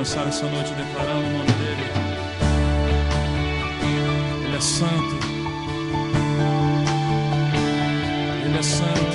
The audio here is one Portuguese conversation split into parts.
começar essa noite declarando o nome dele. Ele é santo. Ele é santo.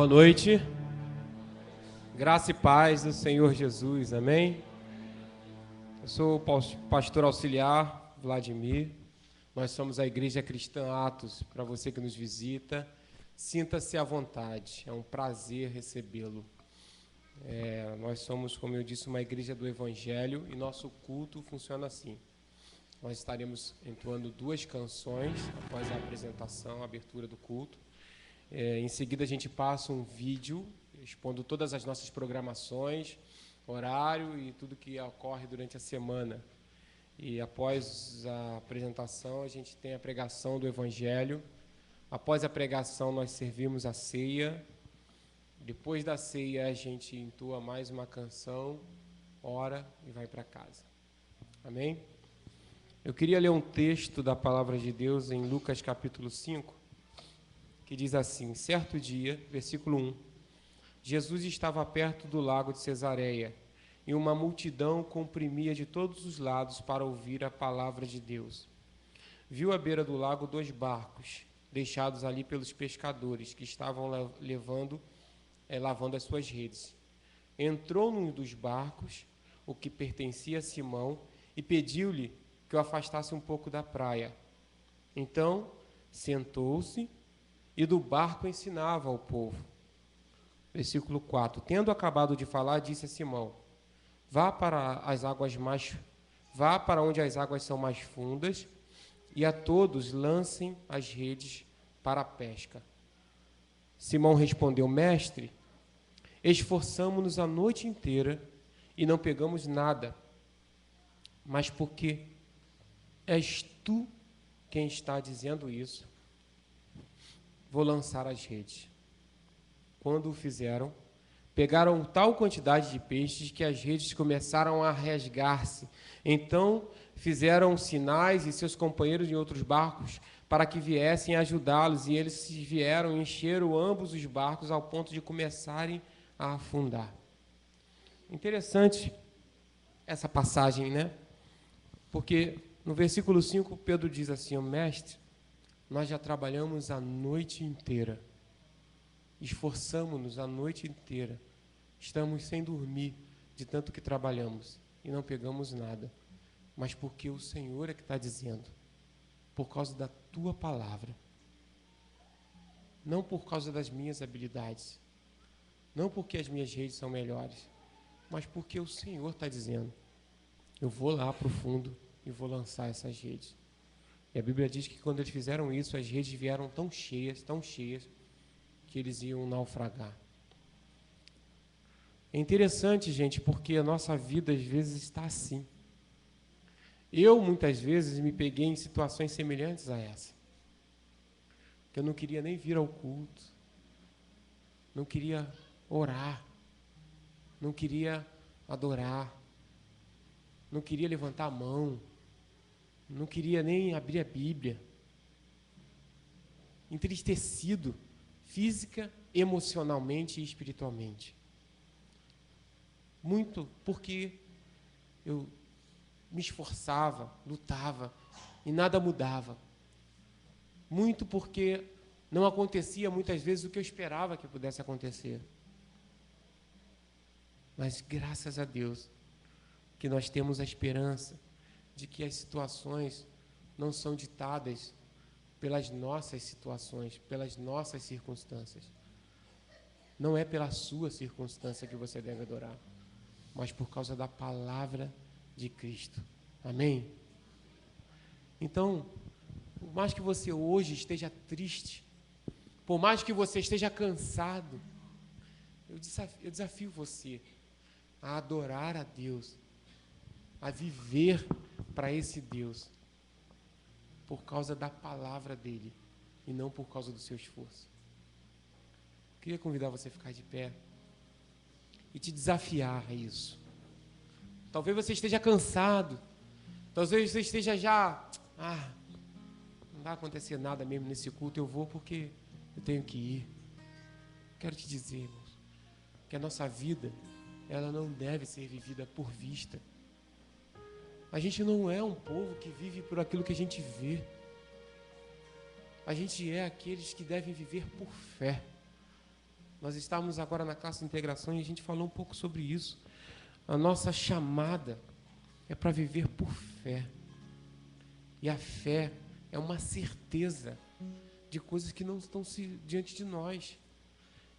Boa noite. Graça e paz do Senhor Jesus, amém? Eu sou o pastor auxiliar Vladimir. Nós somos a Igreja Cristã Atos. Para você que nos visita, sinta-se à vontade. É um prazer recebê-lo. Nós somos, como eu disse, uma igreja do Evangelho e nosso culto funciona assim. Nós estaremos entoando 2 canções após a apresentação, a abertura do culto. Em seguida, a gente passa um vídeo expondo todas as nossas programações, horário e tudo que ocorre durante a semana. E após a apresentação, a gente tem a pregação do Evangelho. Após a pregação, nós servimos a ceia. Depois da ceia, a gente entoa mais uma canção, ora e vai para casa. Amém? Eu queria ler um texto da Palavra de Deus em Lucas capítulo 5, que diz assim: certo dia, versículo 1, Jesus estava perto do lago de Cesareia, e uma multidão comprimia de todos os lados para ouvir a palavra de Deus. Viu à beira do lago 2 barcos, deixados ali pelos pescadores, que estavam lavando as suas redes. Entrou num dos barcos, o que pertencia a Simão, e pediu-lhe que o afastasse um pouco da praia. Então, sentou-se e do barco ensinava ao povo. Versículo 4. Tendo acabado de falar, disse a Simão: Vá para onde as águas são mais fundas, e a todos lancem as redes para a pesca. Simão respondeu: Mestre, esforçamo-nos a noite inteira e não pegamos nada. Mas por que és tu quem está dizendo isso? Vou lançar as redes. Quando o fizeram, pegaram tal quantidade de peixes que as redes começaram a rasgar-se. Então fizeram sinais e seus companheiros em outros barcos para que viessem ajudá-los, e eles vieram e encheram ambos os barcos ao ponto de começarem a afundar. Interessante essa passagem, né? Porque no versículo 5, Pedro diz assim: Mestre, nós já trabalhamos a noite inteira, esforçamos-nos a noite inteira, estamos sem dormir de tanto que trabalhamos e não pegamos nada, mas porque o Senhor é que está dizendo, por causa da tua palavra, não por causa das minhas habilidades, não porque as minhas redes são melhores, mas porque o Senhor está dizendo, eu vou lá para o fundo e vou lançar essas redes. E a Bíblia diz que quando eles fizeram isso, as redes vieram tão cheias, que eles iam naufragar. É interessante, gente, porque a nossa vida às vezes está assim. Eu, muitas vezes, me peguei em situações semelhantes a essa. Que eu não queria nem vir ao culto, não queria orar, não queria adorar, não queria levantar a mão, não queria nem abrir a Bíblia. Entristecido, física, emocionalmente e espiritualmente. Muito porque eu me esforçava, lutava e nada mudava. Muito porque não acontecia muitas vezes o que eu esperava que pudesse acontecer. Mas graças a Deus que nós temos a esperança de que as situações não são ditadas pelas nossas situações, pelas nossas circunstâncias. Não é pela sua circunstância que você deve adorar, mas por causa da palavra de Cristo. Amém? Então, por mais que você hoje esteja triste, por mais que você esteja cansado, eu desafio você a adorar a Deus, a viver para esse Deus, por causa da palavra dele e não por causa do seu esforço. Queria convidar você a ficar de pé e te desafiar a isso. Talvez você esteja cansado, talvez você esteja já, não vai acontecer nada mesmo nesse culto, eu vou porque eu tenho que ir. Quero te dizer, irmãos, que a nossa vida, ela não deve ser vivida por vista. A gente não é um povo que vive por aquilo que a gente vê. A gente é aqueles que devem viver por fé. Nós estávamos agora na classe de integração e a gente falou um pouco sobre isso. A nossa chamada é para viver por fé. E a fé é uma certeza de coisas que não estão diante de nós.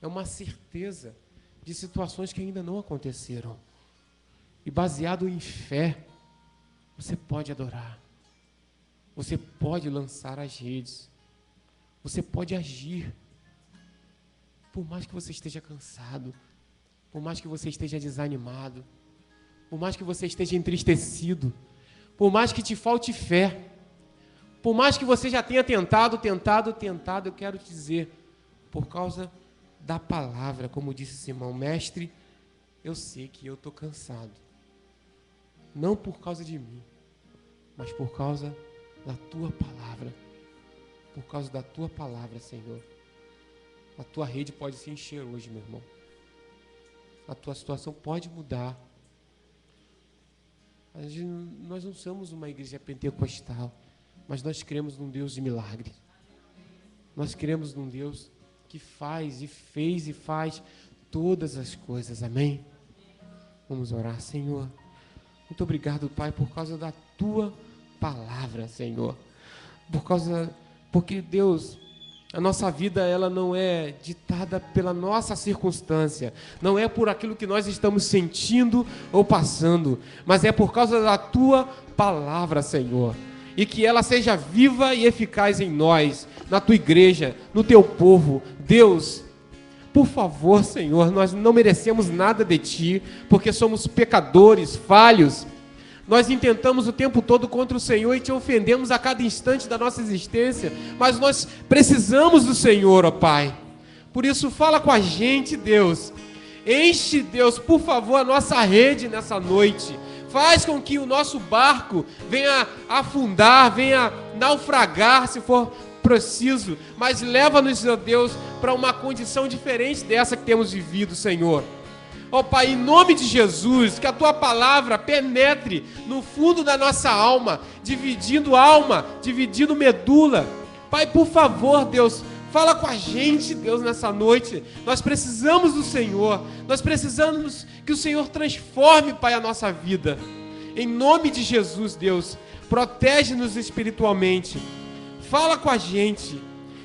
É uma certeza de situações que ainda não aconteceram. E baseado em fé, você pode adorar. Você pode lançar as redes. Você pode agir. Por mais que você esteja cansado, por mais que você esteja desanimado, por mais que você esteja entristecido, por mais que te falte fé, por mais que você já tenha tentado, eu quero te dizer, por causa da palavra, como disse Simão, mestre, eu sei que eu estou cansado. Não por causa de mim, mas por causa da tua palavra. Por causa da tua palavra, Senhor. A tua rede pode se encher hoje, meu irmão. A tua situação pode mudar. Nós não somos uma igreja pentecostal, mas nós cremos num Deus de milagre. Nós cremos num Deus que faz e fez e faz todas as coisas. Amém? Vamos orar, Senhor. Muito obrigado, Pai, por causa da tua palavra, Senhor. Porque, Deus, a nossa vida, ela não é ditada pela nossa circunstância, não é por aquilo que nós estamos sentindo ou passando, mas é por causa da tua palavra, Senhor. E que ela seja viva e eficaz em nós, na tua igreja, no teu povo. Deus, por favor, Senhor, nós não merecemos nada de ti, porque somos pecadores, falhos. Nós intentamos o tempo todo contra o Senhor e te ofendemos a cada instante da nossa existência, mas nós precisamos do Senhor, ó Pai. Por isso, fala com a gente, Deus. Enche, Deus, por favor, a nossa rede nessa noite. Faz com que o nosso barco venha afundar, venha naufragar, se for preciso, mas leva-nos, ó Deus, para uma condição diferente dessa que temos vivido, Senhor. Ó Pai, em nome de Jesus, que a Tua palavra penetre no fundo da nossa alma, dividindo medula. Pai, por favor, Deus, fala com a gente, Deus, nessa noite. Nós precisamos do Senhor. Nós precisamos que o Senhor transforme, Pai, a nossa vida. Em nome de Jesus, Deus, protege-nos espiritualmente. Fala com a gente.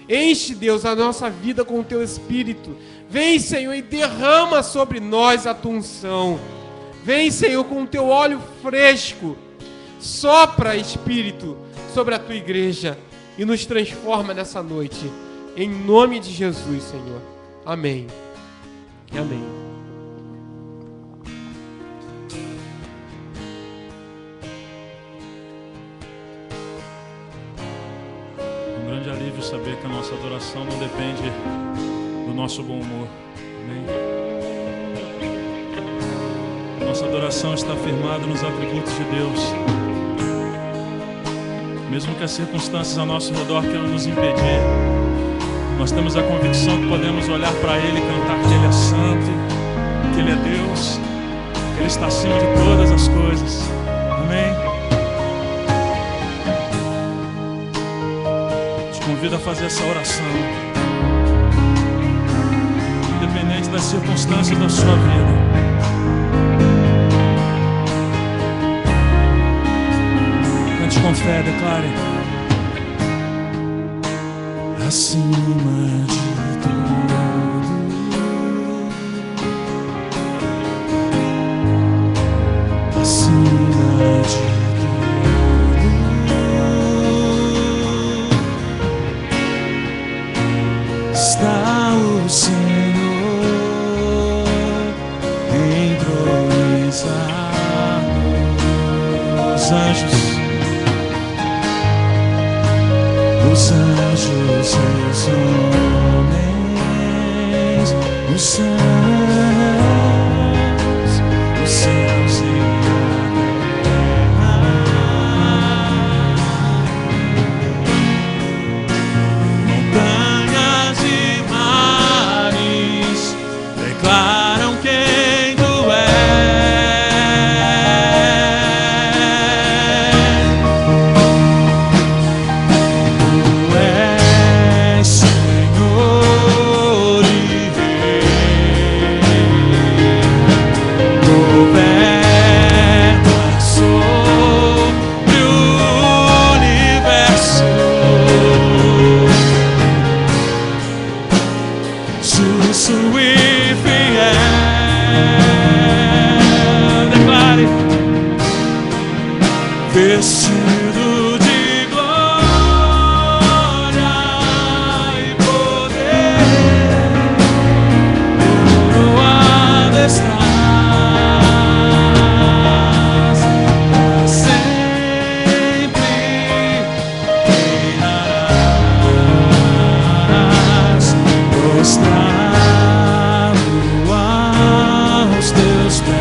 Enche, Deus, a nossa vida com o Teu Espírito. Vem, Senhor, e derrama sobre nós a Tua unção. Vem, Senhor, com o Teu óleo fresco. Sopra, Espírito, sobre a Tua igreja e nos transforma nessa noite. Em nome de Jesus, Senhor. Amém. Amém. Um grande alívio saber que a nossa adoração não depende do nosso bom humor. Amém? Nossa adoração está firmada nos atributos de Deus. Mesmo que as circunstâncias ao nosso redor queiram nos impedir, nós temos a convicção que podemos olhar para Ele e cantar que Ele é santo, que Ele é Deus, que Ele está acima de todas as coisas. Amém? Te convido a fazer essa oração. Independente das circunstâncias da sua vida. Cante com fé, declare. Acima de tudo, acima de tudo, está o Senhor entronizado. Os anjos e os homens, os céus e a terra, montanhas e mares declaram quem Tu és, Senhor e Rei. vestido de glória e poder, coroado estás, para sempre reinarás, prostrado aos teus pés.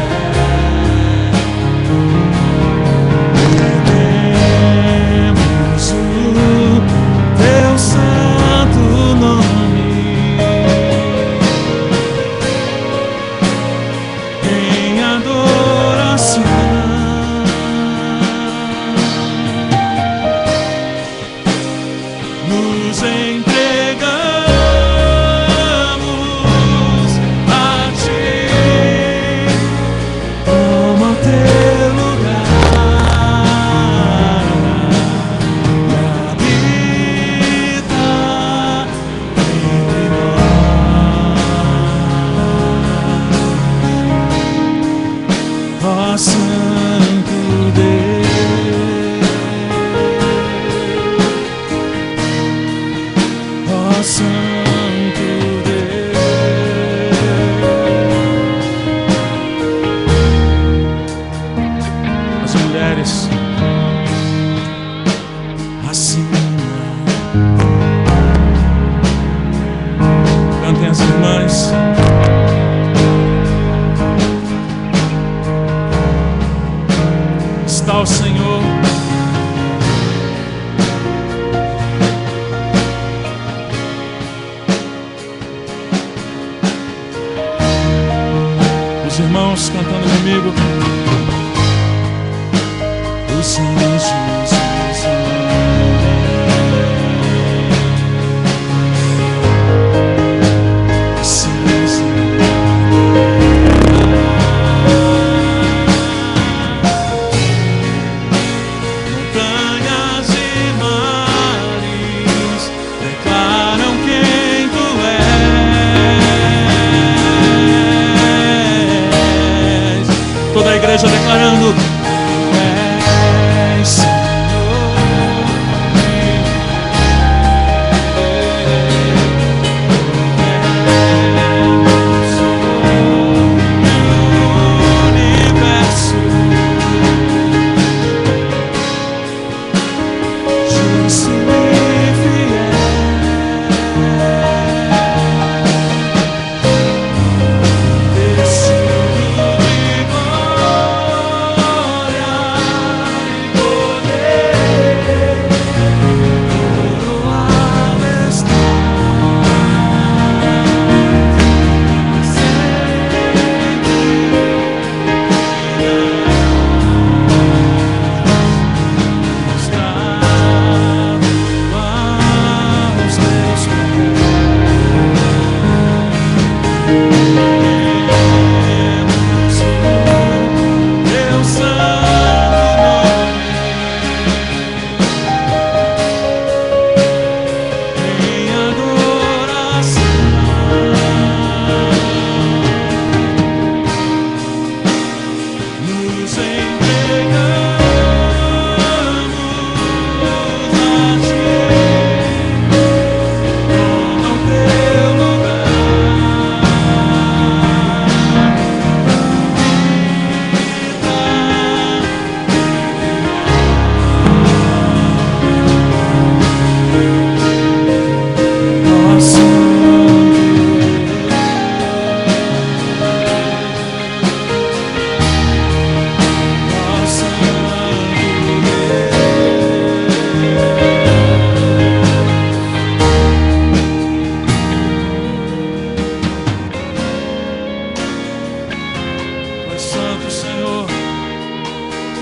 Os irmãos cantando comigo. O Senhor Jesus montanhas e mares declaram quem tu és. Toda a igreja declarando: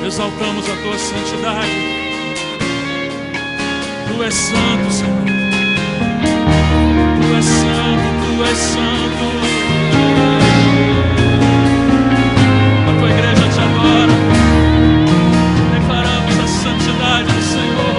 exaltamos a tua santidade. Tu és santo, Senhor. Tu és santo, tu és santo. A tua igreja te adora. Declaramos a santidade do Senhor.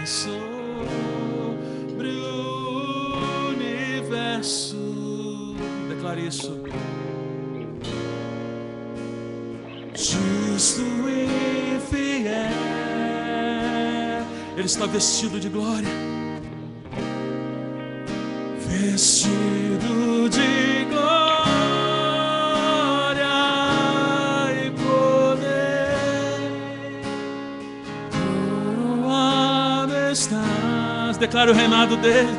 sobre o universo. Declare isso. Justo e fiel, Ele está vestido de glória, vestido de glória e poder, coroado estás. Declare o reinado dele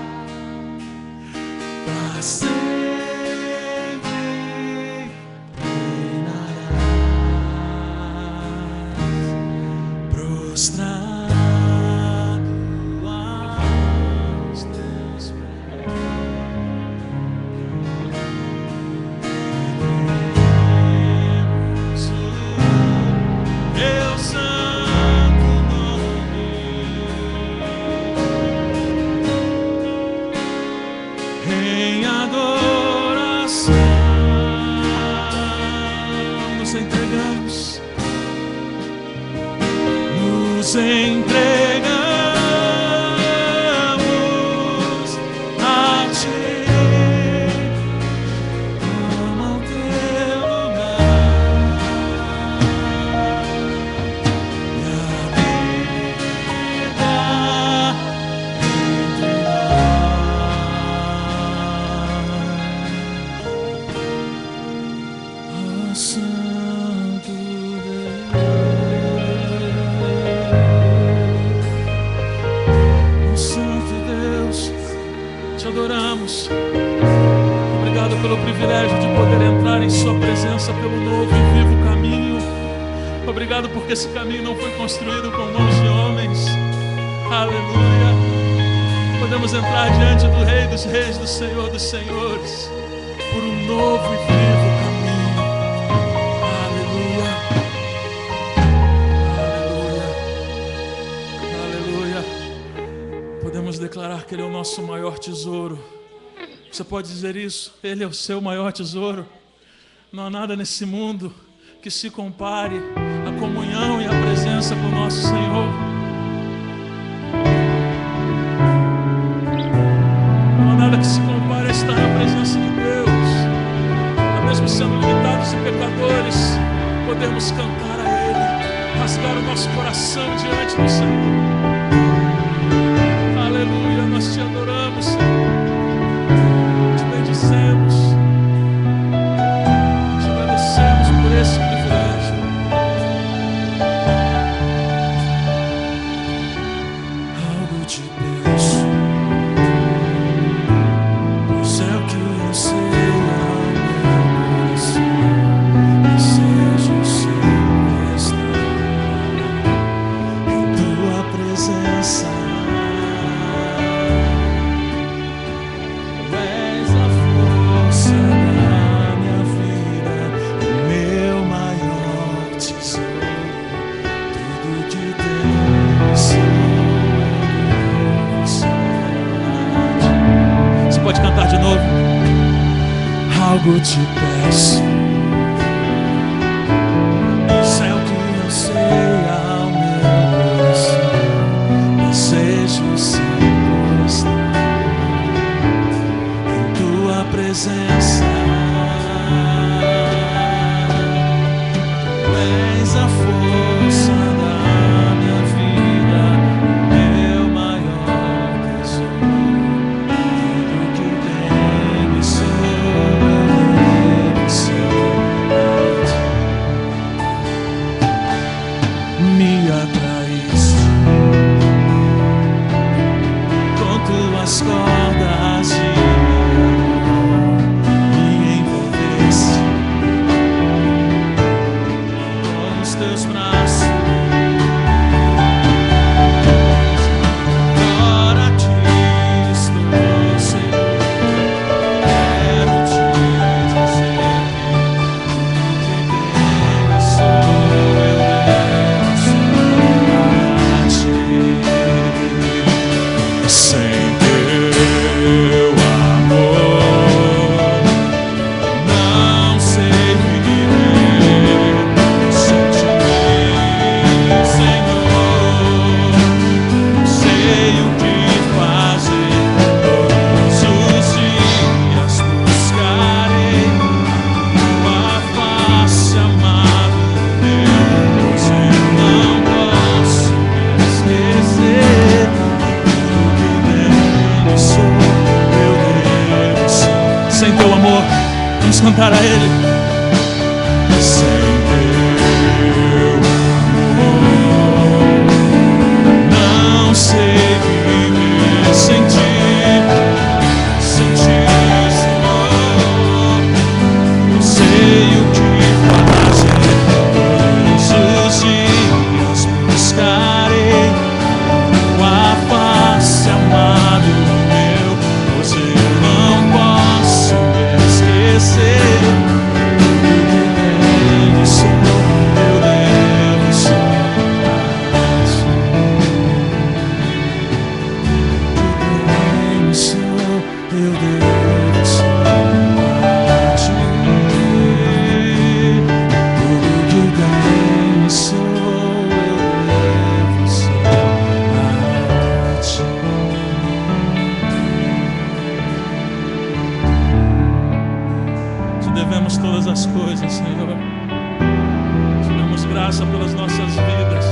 para sempre. Nos entregamos a Ti, como ao Teu lugar, e a vida entre nós, ó Santo Deus. Te adoramos. Obrigado pelo privilégio de poder entrar em Sua presença pelo novo e vivo caminho. Obrigado porque esse caminho não foi construído com mãos de homens. Aleluia. Podemos entrar diante do Rei dos Reis, do Senhor dos Senhores, por um novo e vivo caminho. Aleluia. Aleluia. Aleluia. Podemos declarar que Ele é o nosso maior tesouro. Você pode dizer isso? Ele é o seu maior tesouro. Não há nada nesse mundo que se compare à comunhão e à presença com o nosso Senhor. Não há nada que se compare a estar na presença de Deus. Mesmo sendo limitados e pecadores, podemos cantar a Ele, rasgar o nosso coração diante do Senhor. Aleluia, nós Te adoramos, Senhor. Te bendizemos. Te agradecemos por esse privilégio. Algo te peço, pois é o que eu sei, seja o Senhor estar em Tua presença. Pode cantar de novo. Algo te peço, isso é o que eu sei ao meu coração. Desejo sempre estar em Tua presença. Tu és a força da minha vida, meu maior tesouro. Me atraíste com Tuas cordas de amor, me envolveste com os Teus braços. Agora aqui estou, Senhor, quero Te dizer que Deus sou eu. Sem Deus Vamos cantar a Ele. Sem teu amor, não sei viver sem ti. Sem ti, Senhor, não sei o que fazer. Todos os dias buscarei tua face, amado meu, pois eu não posso esquecer. Todas as coisas, Senhor. Te damos graça pelas nossas vidas,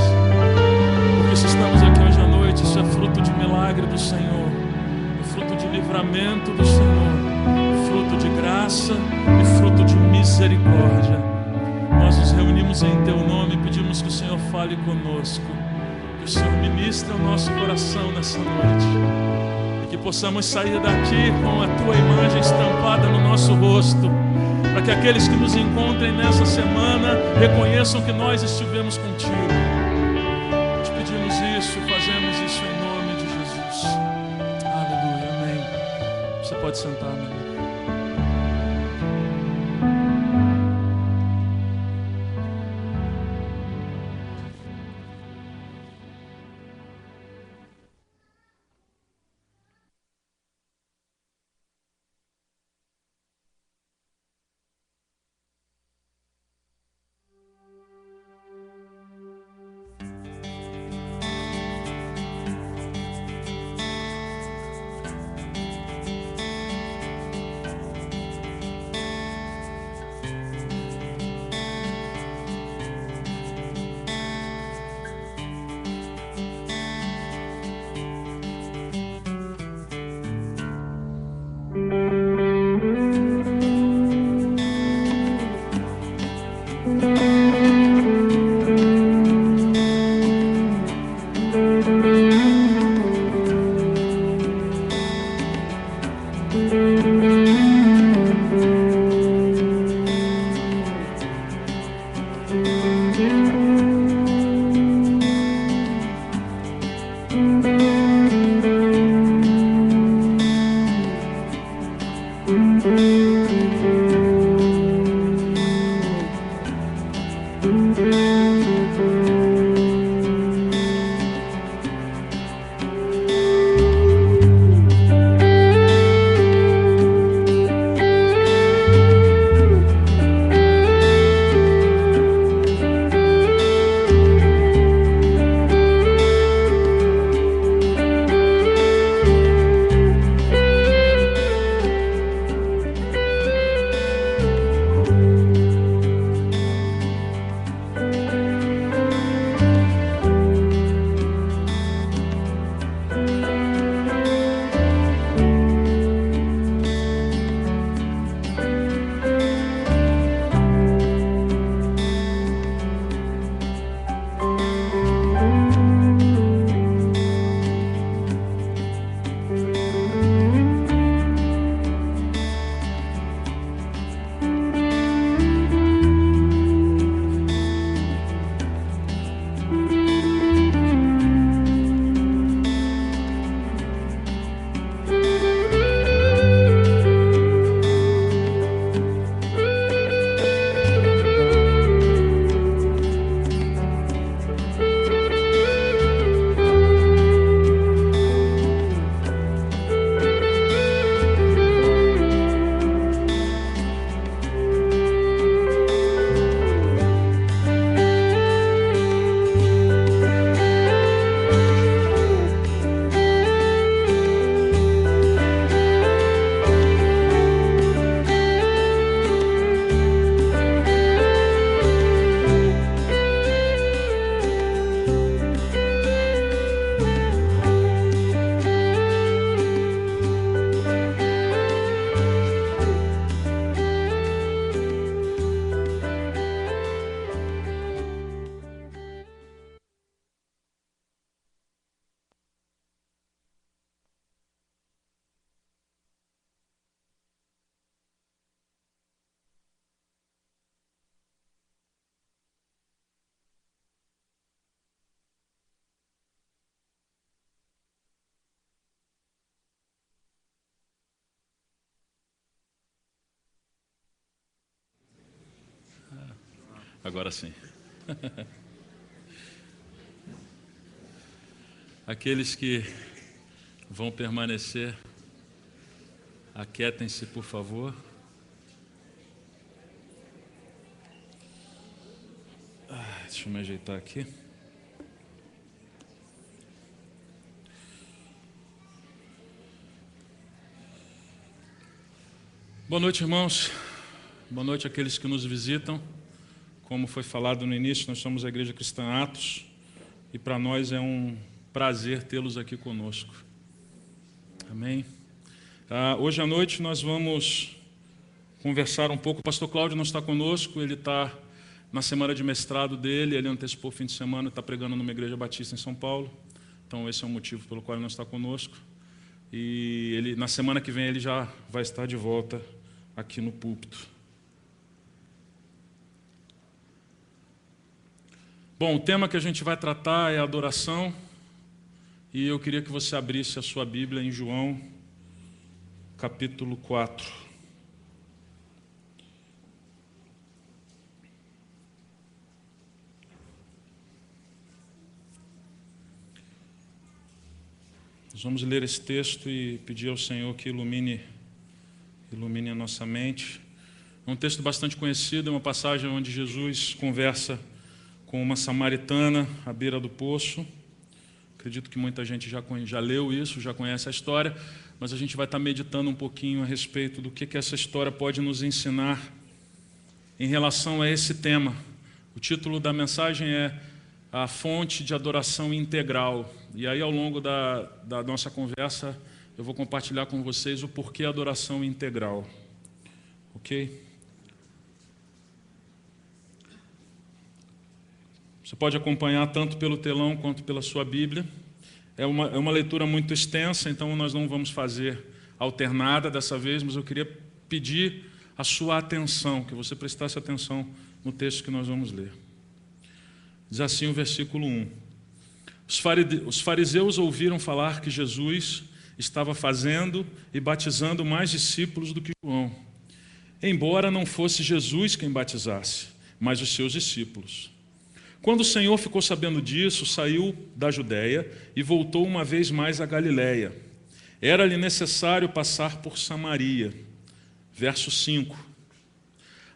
porque se estamos aqui hoje à noite, isso é fruto de milagre do Senhor, é fruto de livramento do Senhor, fruto de graça e fruto de misericórdia. Nós nos reunimos em Teu nome e pedimos que o Senhor fale conosco, que o Senhor ministre o nosso coração nessa noite, e que possamos sair daqui com a Tua imagem estampada no nosso rosto, para que aqueles que nos encontrem nessa semana reconheçam que nós estivemos contigo. Te pedimos isso, fazemos isso em nome de Jesus. Aleluia, amém. Você pode sentar, meu amigo. Agora sim. Aqueles que vão permanecer, aquietem-se, por favor. Deixa eu me ajeitar aqui. Boa noite, irmãos. Boa noite àqueles que nos visitam. Como foi falado no início, nós somos a Igreja Cristã Atos e para nós é um prazer tê-los aqui conosco. Amém? Hoje à noite nós vamos conversar um pouco. O pastor Cláudio não está conosco, ele está na semana de mestrado dele, ele antecipou o fim de semana e está pregando numa igreja batista em São Paulo. Então esse é o motivo pelo qual ele não está conosco. E ele, na semana que vem ele já vai estar de volta aqui no púlpito. Bom, o tema que a gente vai tratar é a adoração, e eu queria que você abrisse a sua Bíblia em João, capítulo 4. Nós vamos ler esse texto e pedir ao Senhor que ilumine a nossa mente. É um texto bastante conhecido, é uma passagem onde Jesus conversa com uma samaritana à beira do poço. Acredito que muita gente já leu isso, já conhece a história, mas a gente vai estar meditando um pouquinho a respeito do que essa história pode nos ensinar em relação a esse tema. O título da mensagem é A Fonte de Adoração Integral. E aí, ao longo da nossa conversa, eu vou compartilhar com vocês o porquê adoração integral. Ok? Você pode acompanhar tanto pelo telão quanto pela sua Bíblia. É uma leitura muito extensa, então nós não vamos fazer alternada dessa vez, mas eu queria pedir a sua atenção, que você prestasse atenção no texto que nós vamos ler. Diz assim o versículo 1. Os fariseus ouviram falar que Jesus estava fazendo e batizando mais discípulos do que João, embora não fosse Jesus quem batizasse, mas os seus discípulos. Quando o Senhor ficou sabendo disso, saiu da Judéia e voltou uma vez mais a Galiléia. Era-lhe necessário passar por Samaria. Verso 5.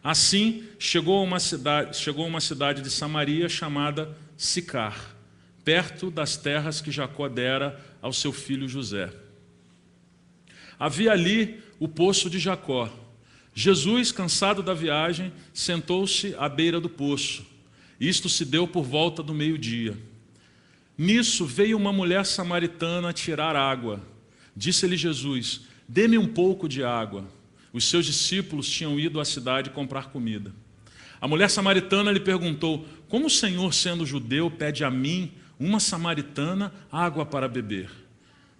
Assim, chegou a uma cidade de Samaria chamada Sicar, perto das terras que Jacó dera ao seu filho José. Havia ali o poço de Jacó. Jesus, cansado da viagem, sentou-se à beira do poço. Isto se deu por volta do meio-dia. Nisso veio uma mulher samaritana tirar água. Disse-lhe Jesus: dê-me um pouco de água. Os seus discípulos tinham ido à cidade comprar comida. A mulher samaritana lhe perguntou: como o Senhor, sendo judeu, pede a mim, uma samaritana, água para beber?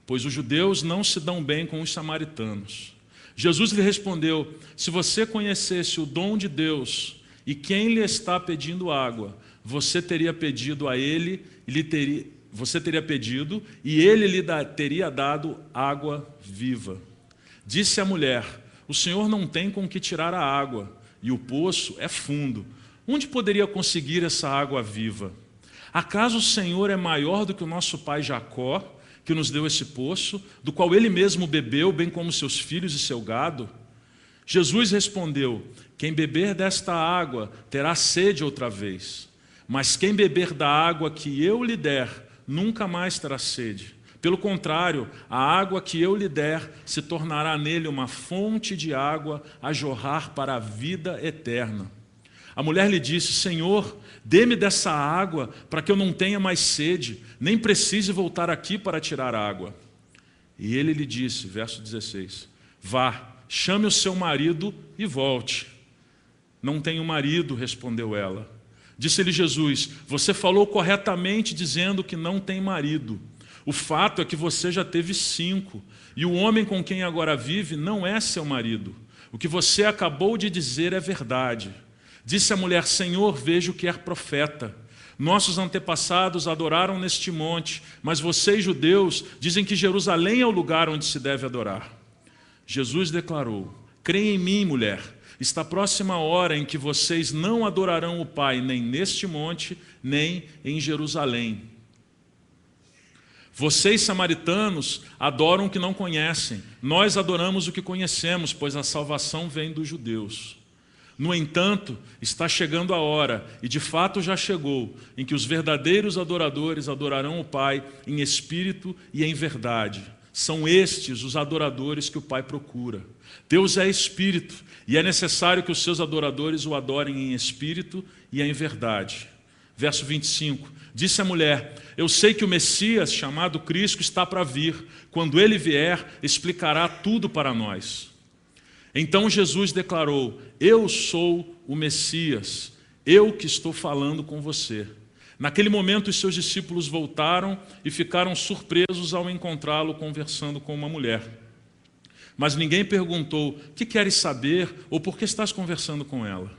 Pois os judeus não se dão bem com os samaritanos. Jesus lhe respondeu: se você conhecesse o dom de Deus e quem lhe está pedindo água, você teria pedido a ele, e ele lhe teria dado água viva. Disse a mulher: o Senhor não tem com que tirar a água, e o poço é fundo. Onde poderia conseguir essa água viva? Acaso o Senhor é maior do que o nosso pai Jacó, que nos deu esse poço, do qual ele mesmo bebeu, bem como seus filhos e seu gado? Jesus respondeu: quem beber desta água terá sede outra vez, mas quem beber da água que eu lhe der, nunca mais terá sede. Pelo contrário, a água que eu lhe der se tornará nele uma fonte de água a jorrar para a vida eterna. A mulher lhe disse: Senhor, dê-me dessa água para que eu não tenha mais sede, nem precise voltar aqui para tirar água. E ele lhe disse, verso 16, vá, chame o seu marido e volte. Não tenho marido, respondeu ela. Disse-lhe Jesus: você falou corretamente dizendo que não tem marido. O fato é que você já teve 5, e o homem com quem agora vive não é seu marido. O que você acabou de dizer é verdade. Disse a mulher: Senhor, vejo que é profeta. Nossos antepassados adoraram neste monte, mas vocês, judeus, dizem que Jerusalém é o lugar onde se deve adorar. Jesus declarou: creia em mim, mulher, Está próxima a hora em que vocês não adorarão o Pai, nem neste monte, nem em Jerusalém. Vocês, samaritanos, adoram o que não conhecem. Nós adoramos o que conhecemos, pois a salvação vem dos judeus. No entanto, está chegando a hora, e de fato já chegou, em que os verdadeiros adoradores adorarão o Pai em espírito e em verdade. São estes os adoradores que o Pai procura. Deus é espírito, e é necessário que os seus adoradores o adorem em espírito e em verdade. Verso 25, disse a mulher: eu sei que o Messias, chamado Cristo, está para vir. Quando ele vier, explicará tudo para nós. Então Jesus declarou: eu sou o Messias, eu que estou falando com você. Naquele momento os seus discípulos voltaram e ficaram surpresos ao encontrá-lo conversando com uma mulher. Mas ninguém perguntou: que queres saber ou por que estás conversando com ela?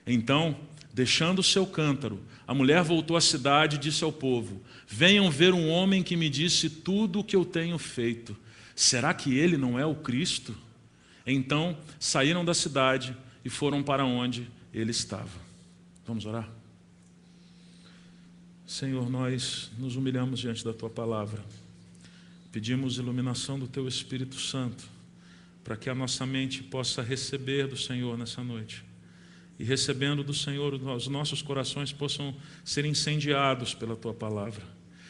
Então, deixando o seu cântaro, a mulher voltou à cidade e disse ao povo: venham ver um homem que me disse tudo o que eu tenho feito. Será que ele não é o Cristo? Então saíram da cidade e foram para onde ele estava. Vamos orar? Senhor, nós nos humilhamos diante da Tua palavra. Pedimos iluminação do Teu Espírito Santo, para que a nossa mente possa receber do Senhor nessa noite. E recebendo do Senhor, os nossos corações possam ser incendiados pela Tua palavra.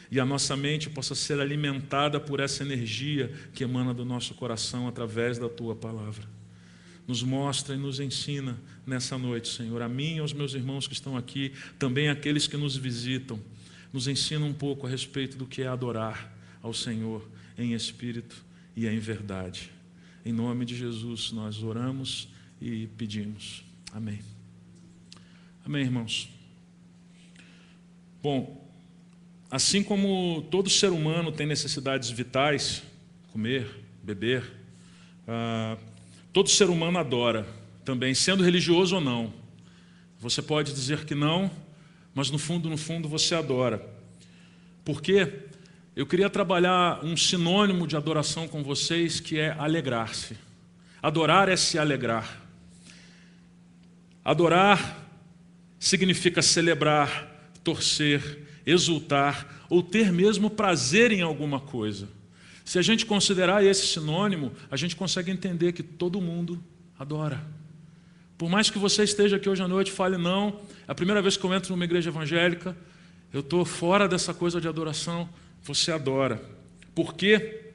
E a nossa mente possa ser alimentada por essa energia que emana do nosso coração através da Tua palavra. Nos mostra e nos ensina nessa noite, Senhor, a mim e aos meus irmãos que estão aqui, também aqueles que nos visitam. Nos ensina um pouco a respeito do que é adorar ao Senhor em espírito e em verdade. Em nome de Jesus nós oramos e pedimos. Amém. Amém, irmãos. Bom, assim como todo ser humano tem necessidades vitais, comer, beber, todo ser humano adora também, sendo religioso ou não. Você pode dizer que não, mas no fundo você adora. Por quê? Eu queria trabalhar um sinônimo de adoração com vocês, que é alegrar-se. Adorar é se alegrar. Adorar significa celebrar, torcer, exultar ou ter mesmo prazer em alguma coisa. Se a gente considerar esse sinônimo, a gente consegue entender que todo mundo adora. Por mais que você esteja aqui hoje à noite e fale: não, é a primeira vez que eu entro numa igreja evangélica, eu estou fora dessa coisa de adoração, você adora. Por quê?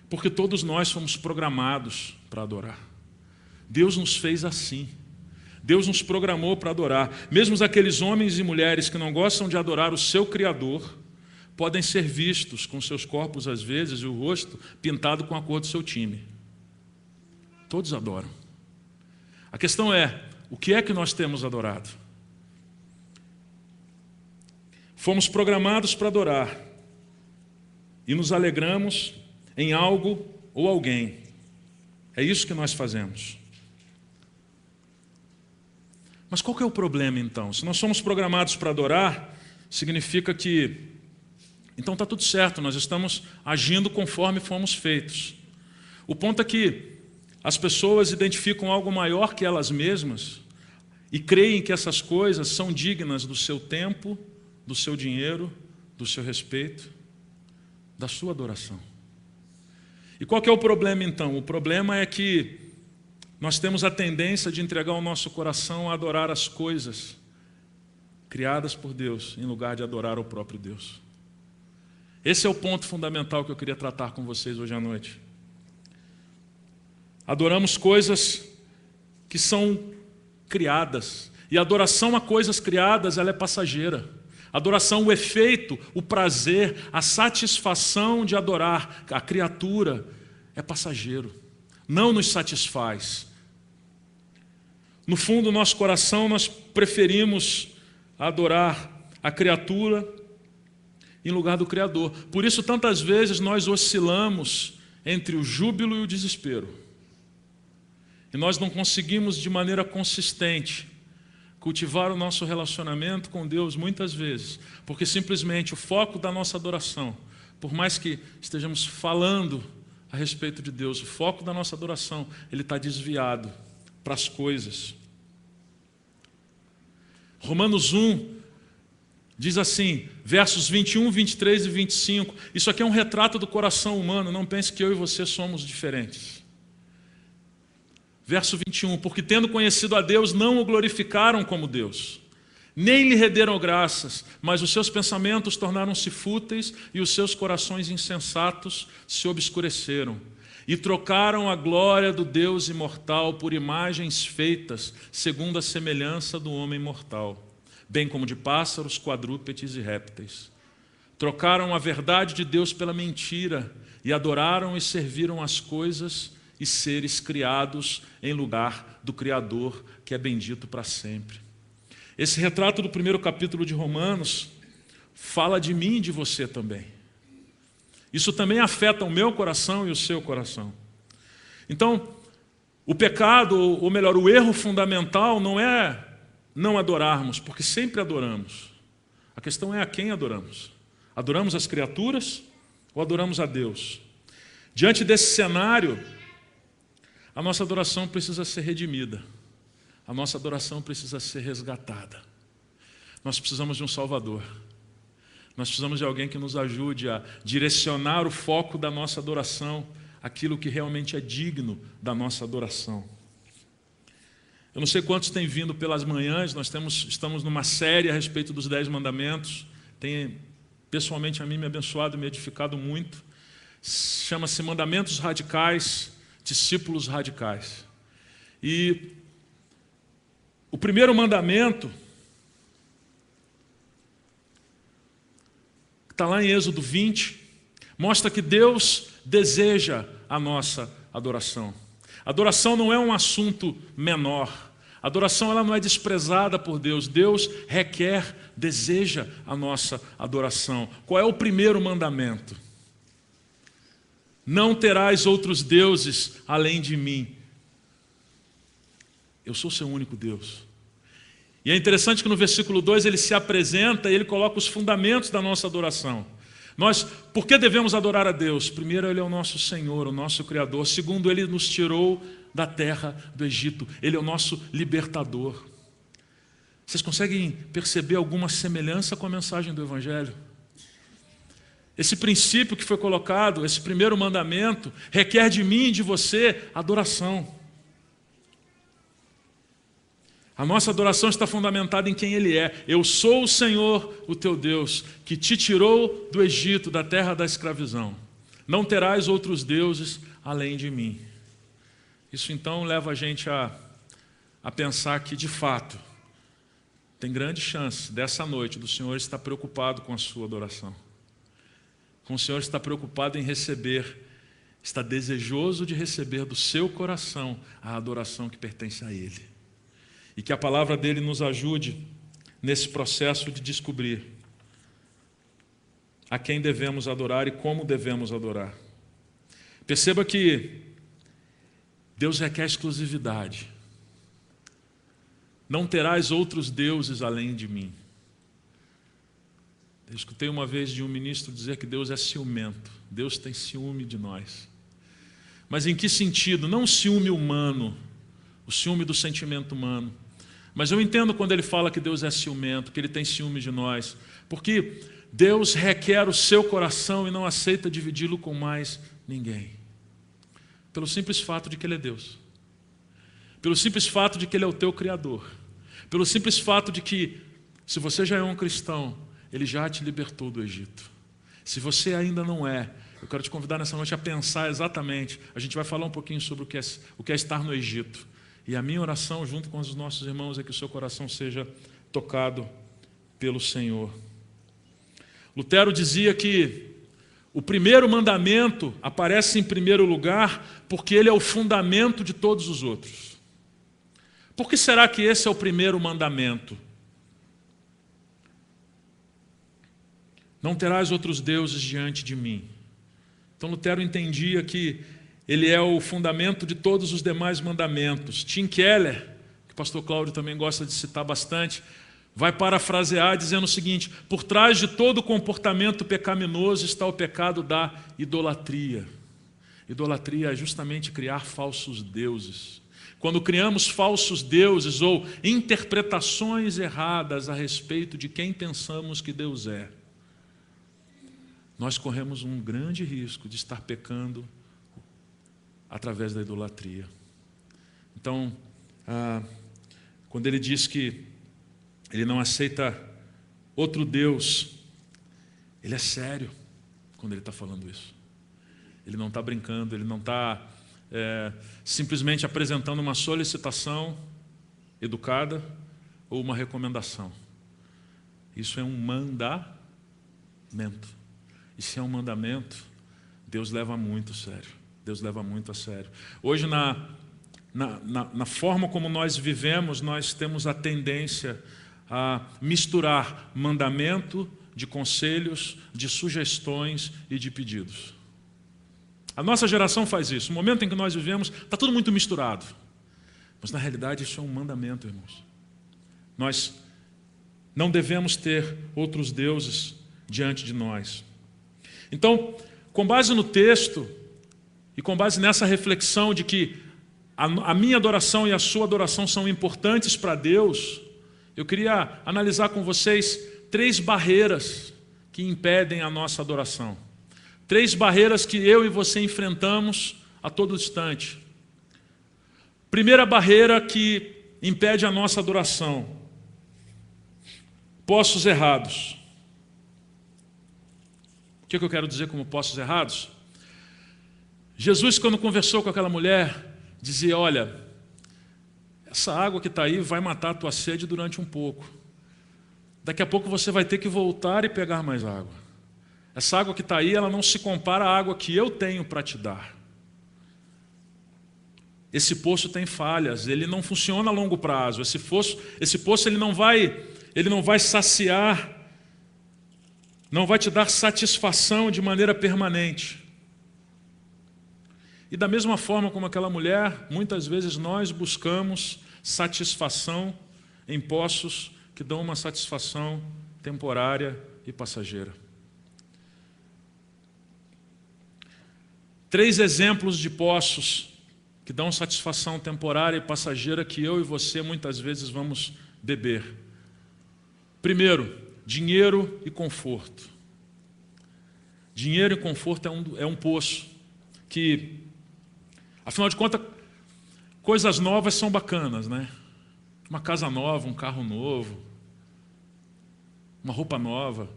Porque todos nós fomos programados para adorar. Deus nos fez assim. Deus nos programou para adorar. Mesmo aqueles homens e mulheres que não gostam de adorar o seu Criador, podem ser vistos com seus corpos, às vezes, e o rosto pintado com a cor do seu time. Todos adoram. A questão é: o que é que nós temos adorado? Fomos programados para adorar e nos alegramos em algo ou alguém. É isso que nós fazemos. Mas qual que é o problema, então? Se nós somos programados para adorar, significa que então está tudo certo, nós estamos agindo conforme fomos feitos. O ponto é que as pessoas identificam algo maior que elas mesmas e creem que essas coisas são dignas do seu tempo, do seu dinheiro, do seu respeito, da sua adoração. E qual que é o problema, então? O problema é que nós temos a tendência de entregar o nosso coração a adorar as coisas criadas por Deus, em lugar de adorar o próprio Deus. Esse é o ponto fundamental que eu queria tratar com vocês hoje à noite. Adoramos coisas que são criadas. E a adoração a coisas criadas, ela é passageira. A adoração, o efeito, o prazer, a satisfação de adorar a criatura é passageiro. Não nos satisfaz. No fundo do nosso coração, nós preferimos adorar a criatura em lugar do Criador. Por isso, tantas vezes, nós oscilamos entre o júbilo e o desespero. E nós não conseguimos, de maneira consistente, cultivar o nosso relacionamento com Deus muitas vezes, porque simplesmente o foco da nossa adoração, por mais que estejamos falando a respeito de Deus, o foco da nossa adoração, ele está desviado para as coisas. Romanos 1 diz assim, versos 21, 23 e 25. Isso aqui é um retrato do coração humano, não pense que eu e você somos diferentes. Verso 21, porque tendo conhecido a Deus, não o glorificaram como Deus, nem lhe renderam graças, mas os seus pensamentos tornaram-se fúteis e os seus corações insensatos se obscureceram. E trocaram a glória do Deus imortal por imagens feitas segundo a semelhança do homem mortal, bem como de pássaros, quadrúpedes e répteis. Trocaram a verdade de Deus pela mentira e adoraram e serviram as coisas e seres criados em lugar do Criador, que é bendito para sempre. Esse retrato do primeiro capítulo de Romanos fala de mim e de você também. Isso também afeta o meu coração e o seu coração. Então, o pecado, ou melhor, o erro fundamental não é não adorarmos, porque sempre adoramos. A questão é a quem adoramos. Adoramos as criaturas ou adoramos a Deus? Diante desse cenário, a nossa adoração precisa ser redimida. A nossa adoração precisa ser resgatada. Nós precisamos de um Salvador. Nós precisamos de alguém que nos ajude a direcionar o foco da nossa adoração, aquilo que realmente é digno da nossa adoração. Eu não sei quantos têm vindo pelas manhãs, estamos numa série a respeito dos 10 mandamentos. Tem, pessoalmente, a mim me abençoado e me edificado muito. Chama-se Mandamentos Radicais, Discípulos Radicais. E o primeiro mandamento está lá em Êxodo 20, mostra que Deus deseja a nossa adoração. Adoração não é um assunto menor. Adoração ela não é desprezada por Deus. Deus requer, deseja a nossa adoração. Qual é o primeiro mandamento? Não terás outros deuses além de mim. Eu sou seu único Deus. E é interessante que no versículo 2 ele se apresenta e ele coloca os fundamentos da nossa adoração. Por que devemos adorar a Deus? Primeiro, Ele é o nosso Senhor, o nosso Criador. Segundo, Ele nos tirou da terra do Egito. Ele é o nosso libertador. Vocês conseguem perceber alguma semelhança com a mensagem do Evangelho? Esse princípio que foi colocado, esse primeiro mandamento, requer de mim e de você adoração. A nossa adoração está fundamentada em quem Ele é. Eu sou o Senhor, o teu Deus, que te tirou do Egito, da terra da escravidão. Não terás outros deuses além de mim. Isso então leva a gente a pensar que, de fato, tem grande chance dessa noite do Senhor estar preocupado com a sua adoração. Com o Senhor estar preocupado em receber, está desejoso de receber do seu coração a adoração que pertence a Ele. E que a palavra dele nos ajude nesse processo de descobrir a quem devemos adorar e como devemos adorar. Perceba que Deus requer exclusividade. Não terás outros deuses além de mim. Eu escutei uma vez de um ministro dizer que Deus é ciumento. Deus tem ciúme de nós. Mas em que sentido? Não o ciúme humano, o ciúme do sentimento humano. Mas eu entendo quando ele fala que Deus é ciumento, que Ele tem ciúme de nós. Porque Deus requer o seu coração e não aceita dividi-lo com mais ninguém. Pelo simples fato de que Ele é Deus. Pelo simples fato de que Ele é o teu Criador. Pelo simples fato de que, se você já é um cristão, Ele já te libertou do Egito. Se você ainda não é, eu quero te convidar nessa noite a pensar exatamente. A gente vai falar um pouquinho sobre o que é estar no Egito. E a minha oração, junto com os nossos irmãos, é que o seu coração seja tocado pelo Senhor. Lutero dizia que o primeiro mandamento aparece em primeiro lugar porque ele é o fundamento de todos os outros. Por que será que esse é o primeiro mandamento? Não terás outros deuses diante de mim. Então Lutero entendia que ele é o fundamento de todos os demais mandamentos. Tim Keller, que o pastor Cláudio também gosta de citar bastante, vai parafrasear dizendo o seguinte: por trás de todo comportamento pecaminoso está o pecado da idolatria. Idolatria é justamente criar falsos deuses. quando criamos falsos deuses ou interpretações erradas a respeito de quem pensamos que Deus é, nós corremos um grande risco de estar pecando através da idolatria. Então, quando ele diz que ele não aceita outro Deus, ele é sério quando ele está falando isso. Ele não está brincando, ele não está simplesmente apresentando uma solicitação educada ou uma recomendação. Isso é um mandamento. E se é um mandamento, Deus leva muito a sério. Deus leva muito a sério. Hoje, na forma como nós vivemos, nós temos a tendência a misturar mandamento de conselhos, de sugestões e de pedidos. A nossa geração faz isso. No momento em que nós vivemos, está tudo muito misturado. Mas, na realidade, isso é um mandamento, irmãos. Nós não devemos ter outros deuses diante de nós. Então, com base no texto e com base nessa reflexão de que a minha adoração e a sua adoração são importantes para Deus, eu queria analisar com vocês 3 barreiras que impedem a nossa adoração. 3 barreiras que eu e você enfrentamos a todo instante. Primeira barreira que impede a nossa adoração: postos errados. O que eu quero dizer como postos errados? Jesus, quando conversou com aquela mulher, dizia: olha, essa água que está aí vai matar a tua sede durante um pouco. Daqui a pouco você vai ter que voltar e pegar mais água. Essa água que está aí, ela não se compara à água que eu tenho para te dar. Esse poço tem falhas, ele não funciona a longo prazo. Esse poço ele não vai saciar, não vai te dar satisfação de maneira permanente. E da mesma forma como aquela mulher, muitas vezes nós buscamos satisfação em poços que dão uma satisfação temporária e passageira. 3 exemplos de poços que dão satisfação temporária e passageira que eu e você muitas vezes vamos beber. Primeiro, dinheiro e conforto. Dinheiro e conforto é um poço que, afinal de contas, coisas novas são bacanas, né? Uma casa nova, um carro novo, uma roupa nova.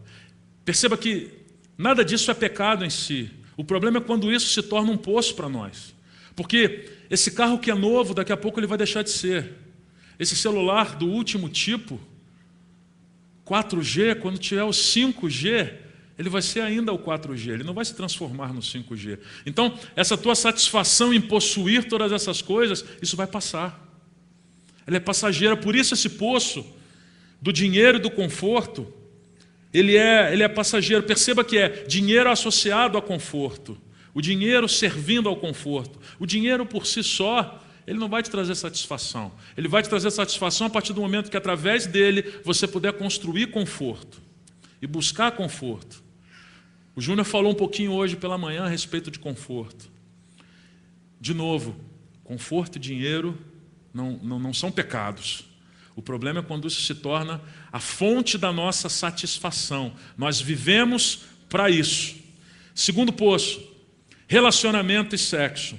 Perceba que nada disso é pecado em si. O problema é quando isso se torna um poço para nós. Porque esse carro que é novo, daqui a pouco ele vai deixar de ser. Esse celular do último tipo, 4G, quando tiver o 5G, ele vai ser ainda o 4G, ele não vai se transformar no 5G. Então, essa tua satisfação em possuir todas essas coisas, isso vai passar. Ela é passageira, por isso esse poço do dinheiro e do conforto, ele é passageiro. Perceba que é dinheiro associado a conforto, o dinheiro servindo ao conforto. O dinheiro por si só, ele não vai te trazer satisfação. Ele vai te trazer satisfação a partir do momento que através dele você puder construir conforto e buscar conforto. O Júnior falou um pouquinho hoje pela manhã a respeito de conforto. De novo, conforto e dinheiro não são pecados. O problema é quando isso se torna a fonte da nossa satisfação. Nós vivemos para isso. Segundo poço, relacionamento e sexo.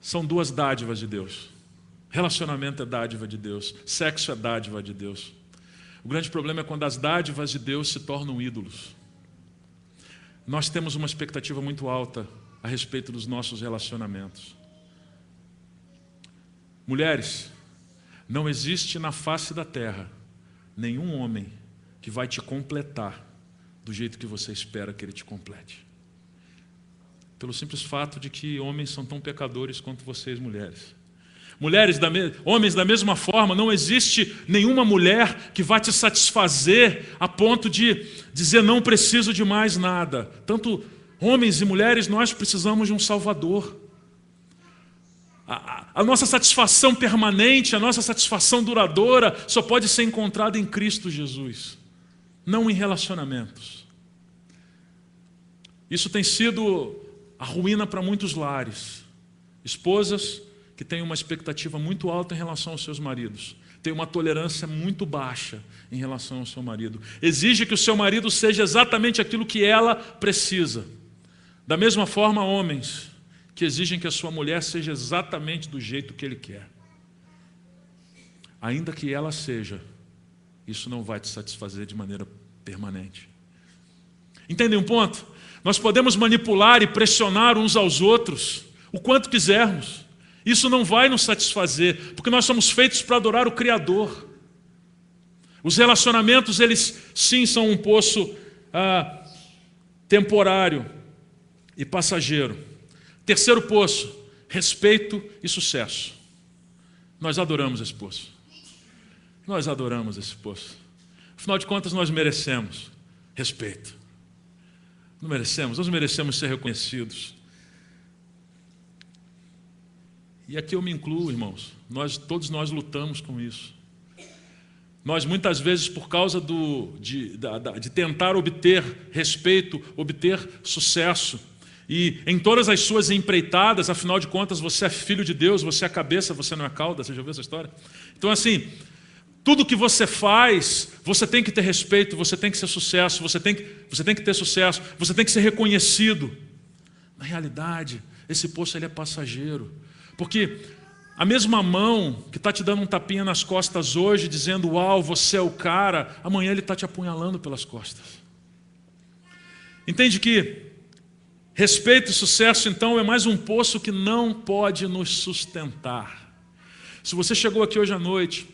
São 2 dádivas de Deus. Relacionamento é dádiva de Deus. Sexo é dádiva de Deus. O grande problema é quando as dádivas de Deus se tornam ídolos. Nós temos uma expectativa muito alta a respeito dos nossos relacionamentos. Mulheres, não existe na face da terra nenhum homem que vai te completar do jeito que você espera que ele te complete. Pelo simples fato de que homens são tão pecadores quanto vocês, mulheres. Homens, da mesma forma, não existe nenhuma mulher que vai te satisfazer a ponto de dizer não preciso de mais nada. Tanto homens e mulheres, nós precisamos de um Salvador. A nossa satisfação permanente, a nossa satisfação duradoura só pode ser encontrada em Cristo Jesus, não em relacionamentos. Isso tem sido a ruína para muitos lares. Esposas que têm uma expectativa muito alta em relação aos seus maridos, têm uma tolerância muito baixa em relação ao seu marido. Exige que o seu marido seja exatamente aquilo que ela precisa. Da mesma forma, homens que exigem que a sua mulher seja exatamente do jeito que ele quer. Ainda que ela seja, isso não vai te satisfazer de maneira permanente. Entendem um ponto? Nós podemos manipular e pressionar uns aos outros o quanto quisermos. Isso não vai nos satisfazer, porque nós somos feitos para adorar o Criador. Os relacionamentos, eles sim são um poço temporário e passageiro. Terceiro poço, respeito e sucesso. Nós adoramos esse poço. Nós adoramos esse poço. Afinal de contas, nós merecemos respeito. Não merecemos? Nós merecemos ser reconhecidos. E aqui eu me incluo, irmãos. Todos nós lutamos com isso. Nós, muitas vezes, por causa de tentar obter respeito, obter sucesso, e em todas as suas empreitadas, afinal de contas, você é filho de Deus, você é a cabeça, você não é a cauda. Você já ouviu essa história? Então, assim, tudo que você faz, você tem que ter respeito, você tem que ser sucesso, você tem que ter sucesso, você tem que ser reconhecido. Na realidade, esse poço ele é passageiro. Porque a mesma mão que está te dando um tapinha nas costas hoje, dizendo, uau, você é o cara, amanhã ele está te apunhalando pelas costas. Entende que respeito e sucesso, então, é mais um poço que não pode nos sustentar. Se você chegou aqui hoje à noite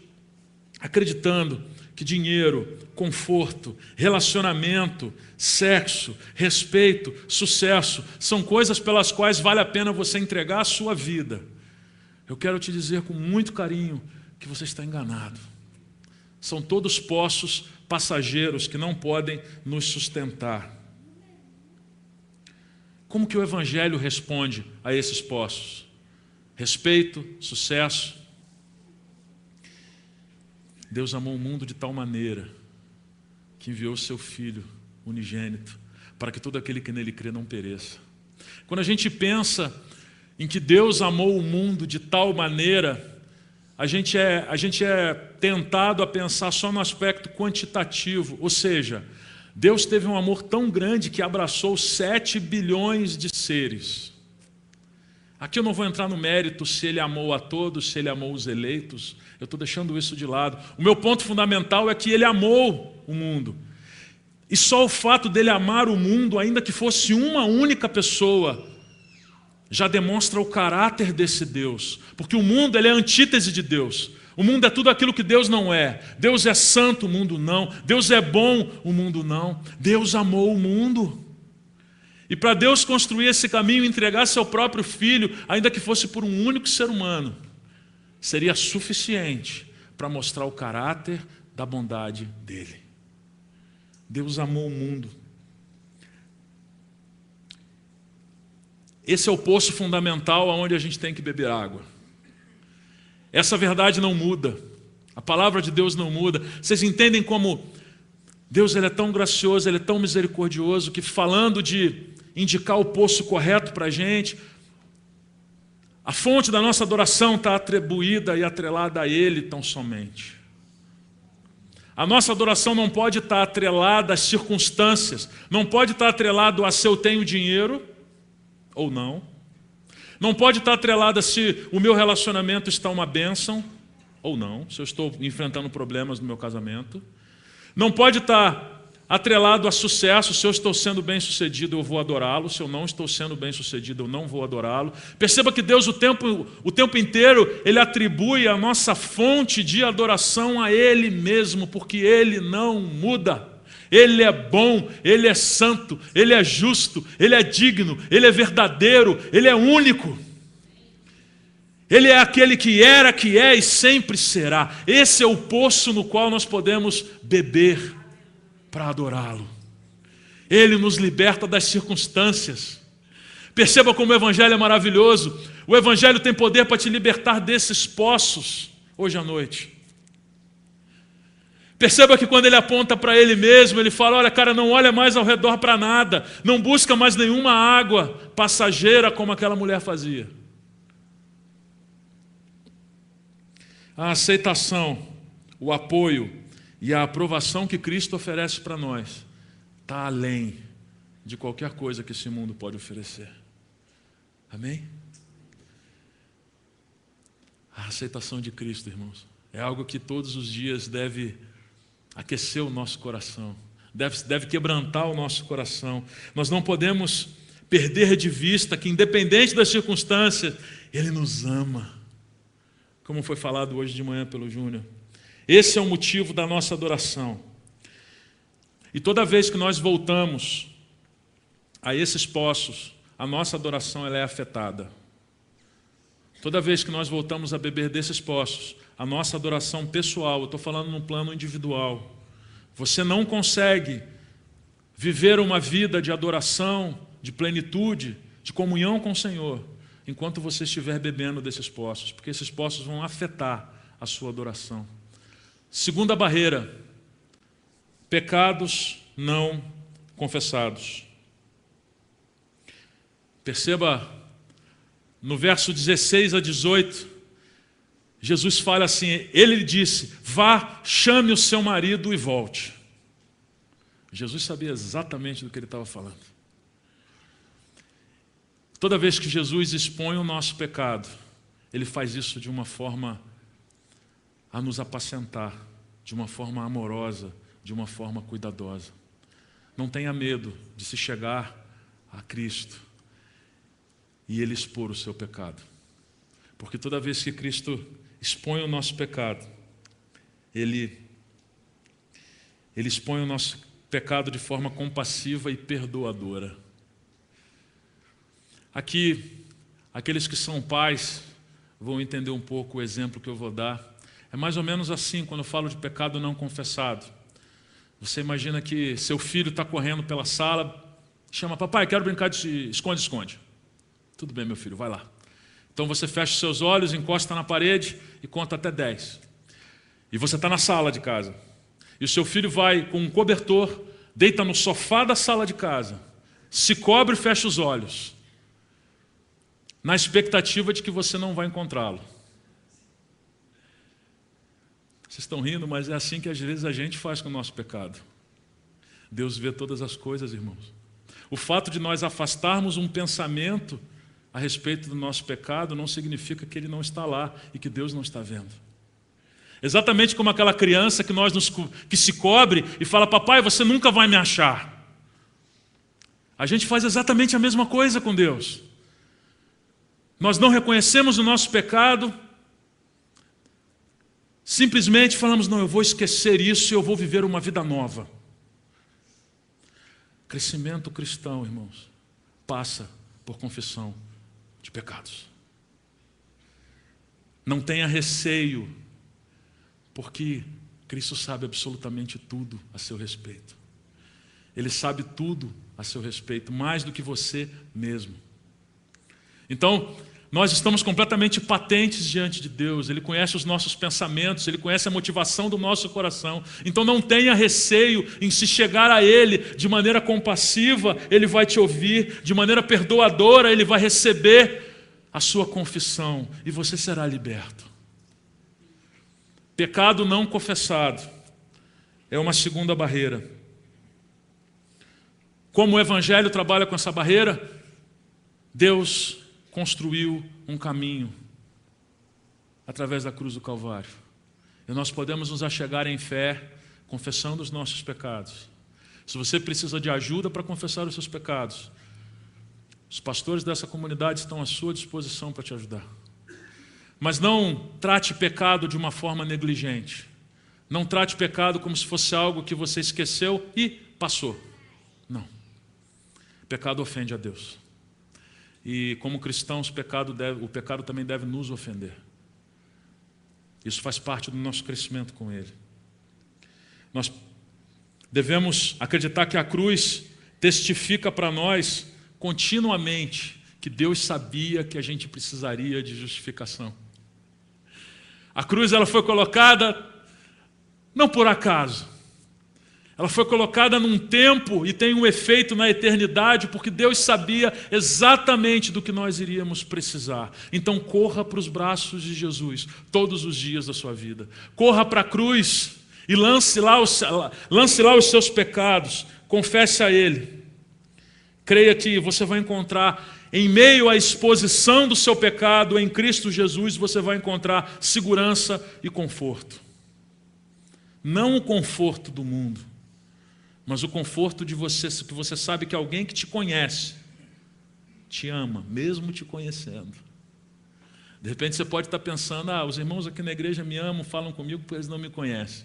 acreditando que dinheiro, conforto, relacionamento, sexo, respeito, sucesso são coisas pelas quais vale a pena você entregar a sua vida, eu quero te dizer com muito carinho que você está enganado. São todos poços passageiros que não podem nos sustentar. Como que o Evangelho responde a esses poços? Respeito, sucesso. Deus amou o mundo de tal maneira que enviou o seu Filho unigênito para que todo aquele que nele crê não pereça. Quando a gente pensa em que Deus amou o mundo de tal maneira, a gente é tentado a pensar só no aspecto quantitativo, ou seja, Deus teve um amor tão grande que abraçou 7 bilhões de seres. Aqui eu não vou entrar no mérito se ele amou a todos, se ele amou os eleitos, eu estou deixando isso de lado. O meu ponto fundamental é que ele amou o mundo. E só o fato dele amar o mundo, ainda que fosse uma única pessoa, já demonstra o caráter desse Deus. Porque o mundo ele é a antítese de Deus. O mundo é tudo aquilo que Deus não é. Deus é santo, o mundo não. Deus é bom, o mundo não. Deus amou o mundo. E para Deus construir esse caminho e entregar seu próprio Filho, ainda que fosse por um único ser humano, seria suficiente para mostrar o caráter da bondade dele. Deus amou o mundo. Esse é o poço fundamental aonde a gente tem que beber água. Essa verdade não muda. A palavra de Deus não muda. Vocês entendem como Deus ele é tão gracioso, ele é tão misericordioso, que falando de indicar o poço correto para a gente, a fonte da nossa adoração está atribuída e atrelada a Ele tão somente. A nossa adoração não pode estar atrelada às circunstâncias, não pode estar atrelado a se eu tenho dinheiro ou não. Não pode estar atrelada se o meu relacionamento está uma bênção ou não, se eu estou enfrentando problemas no meu casamento. Não pode estar atrelado a sucesso, se eu estou sendo bem-sucedido, eu vou adorá-lo, se eu não estou sendo bem-sucedido, eu não vou adorá-lo. Perceba que Deus o tempo inteiro, Ele atribui a nossa fonte de adoração a Ele mesmo, porque Ele não muda. Ele é bom, Ele é santo, Ele é justo, Ele é digno, Ele é verdadeiro, Ele é único. Ele é aquele que era, que é e sempre será. Esse é o poço no qual nós podemos beber para adorá-lo. Ele nos liberta das circunstâncias. Perceba como o Evangelho é maravilhoso. O Evangelho tem poder para te libertar desses poços hoje à noite. Perceba que quando ele aponta para ele mesmo, ele fala, olha cara, não olha mais ao redor para nada, não busca mais nenhuma água passageira como aquela mulher fazia. a aceitação, o apoio e a aprovação que Cristo oferece para nós está além de qualquer coisa que esse mundo pode oferecer. Amém? A aceitação de Cristo, irmãos, é algo que todos os dias deve aquecer o nosso coração, deve quebrantar o nosso coração. Nós não podemos perder de vista que, independente das circunstâncias, Ele nos ama, como foi falado hoje de manhã pelo Júnior. Esse é o motivo da nossa adoração. E toda vez que nós voltamos a esses poços, a nossa adoração ela é afetada. Toda vez que nós voltamos a beber desses poços, a nossa adoração pessoal, eu estou falando num plano individual, você não consegue viver uma vida de adoração, de plenitude, de comunhão com o Senhor, enquanto você estiver bebendo desses poços, porque esses poços vão afetar a sua adoração. Segunda barreira, pecados não confessados. Perceba, no verso 16 a 18, Jesus fala assim, ele disse, vá, chame o seu marido e volte. Jesus sabia exatamente do que ele estava falando. Toda vez que Jesus expõe o nosso pecado, ele faz isso de uma forma a nos apacentar, de uma forma amorosa, de uma forma cuidadosa. Não tenha medo de se chegar a Cristo e Ele expor o seu pecado. Porque toda vez que Cristo expõe o nosso pecado, Ele expõe o nosso pecado de forma compassiva e perdoadora. Aqui, aqueles que são pais vão entender um pouco o exemplo que eu vou dar. É mais ou menos assim, quando eu falo de pecado não confessado. Você imagina que seu filho está correndo pela sala, chama, papai, quero brincar de esconde-esconde. Tudo bem, meu filho, vai lá. Então você fecha os seus olhos, encosta na parede e conta até 10. E você está na sala de casa. E o seu filho vai com um cobertor, deita no sofá da sala de casa, se cobre e fecha os olhos, na expectativa de que você não vai encontrá-lo. Vocês estão rindo, mas é assim que às vezes a gente faz com o nosso pecado. Deus vê todas as coisas, irmãos. O fato de nós afastarmos um pensamento a respeito do nosso pecado não significa que ele não está lá e que Deus não está vendo. Exatamente como aquela criança que se cobre e fala, papai, você nunca vai me achar. A gente faz exatamente a mesma coisa com Deus. Nós não reconhecemos o nosso pecado, simplesmente falamos, não, eu vou esquecer isso e eu vou viver uma vida nova. Crescimento cristão, irmãos, passa por confissão de pecados. Não tenha receio, porque Cristo sabe absolutamente tudo a seu respeito. Ele sabe tudo a seu respeito, mais do que você mesmo. Então, nós estamos completamente patentes diante de Deus. Ele conhece os nossos pensamentos, Ele conhece a motivação do nosso coração. Então não tenha receio em se chegar a Ele de maneira compassiva, Ele vai te ouvir, de maneira perdoadora, Ele vai receber a sua confissão e você será liberto. Pecado não confessado é uma segunda barreira. Como o Evangelho trabalha com essa barreira? Deus construiu um caminho através da cruz do Calvário. E nós podemos nos achegar em fé, confessando os nossos pecados. Se você precisa de ajuda para confessar os seus pecados, os pastores dessa comunidade estão à sua disposição para te ajudar. Mas não trate pecado de uma forma negligente. Não trate pecado como se fosse algo que você esqueceu e passou. Não. Pecado ofende a Deus. E como cristãos, o pecado também deve nos ofender. Isso faz parte do nosso crescimento com Ele. Nós devemos acreditar que a cruz testifica para nós continuamente que Deus sabia que a gente precisaria de justificação. A cruz ela foi colocada não por acaso. Ela foi colocada num tempo e tem um efeito na eternidade, porque Deus sabia exatamente do que nós iríamos precisar. Então corra para os braços de Jesus todos os dias da sua vida. Corra para a cruz e lance lá os seus pecados. Confesse a Ele. Creia que você vai encontrar, em meio à exposição do seu pecado em Cristo Jesus, você vai encontrar segurança e conforto. Não o conforto do mundo, mas o conforto de você, que você sabe que alguém que te conhece te ama, mesmo te conhecendo. De repente você pode estar pensando, os irmãos aqui na igreja me amam, falam comigo porque eles não me conhecem.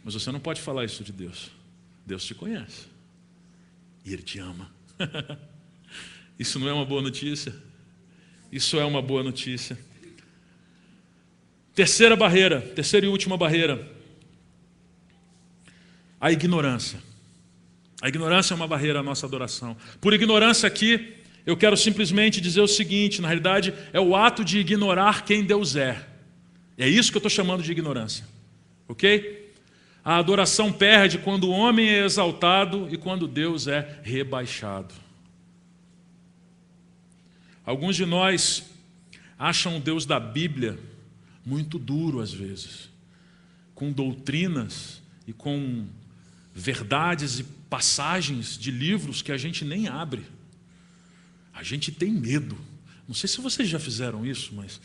Mas você não pode falar isso de Deus. Deus te conhece e Ele te ama. Isso não é uma boa notícia? Isso é uma boa notícia. Terceira e última barreira. A ignorância. A ignorância é uma barreira à nossa adoração. Por ignorância aqui, eu quero simplesmente dizer o seguinte, na realidade, é o ato de ignorar quem Deus é. É isso que eu estou chamando de ignorância. Ok? A adoração perde quando o homem é exaltado e quando Deus é rebaixado. Alguns de nós acham o Deus da Bíblia muito duro às vezes, com doutrinas e com verdades e passagens de livros que a gente nem abre. A gente tem medo. Não sei se vocês já fizeram isso, mas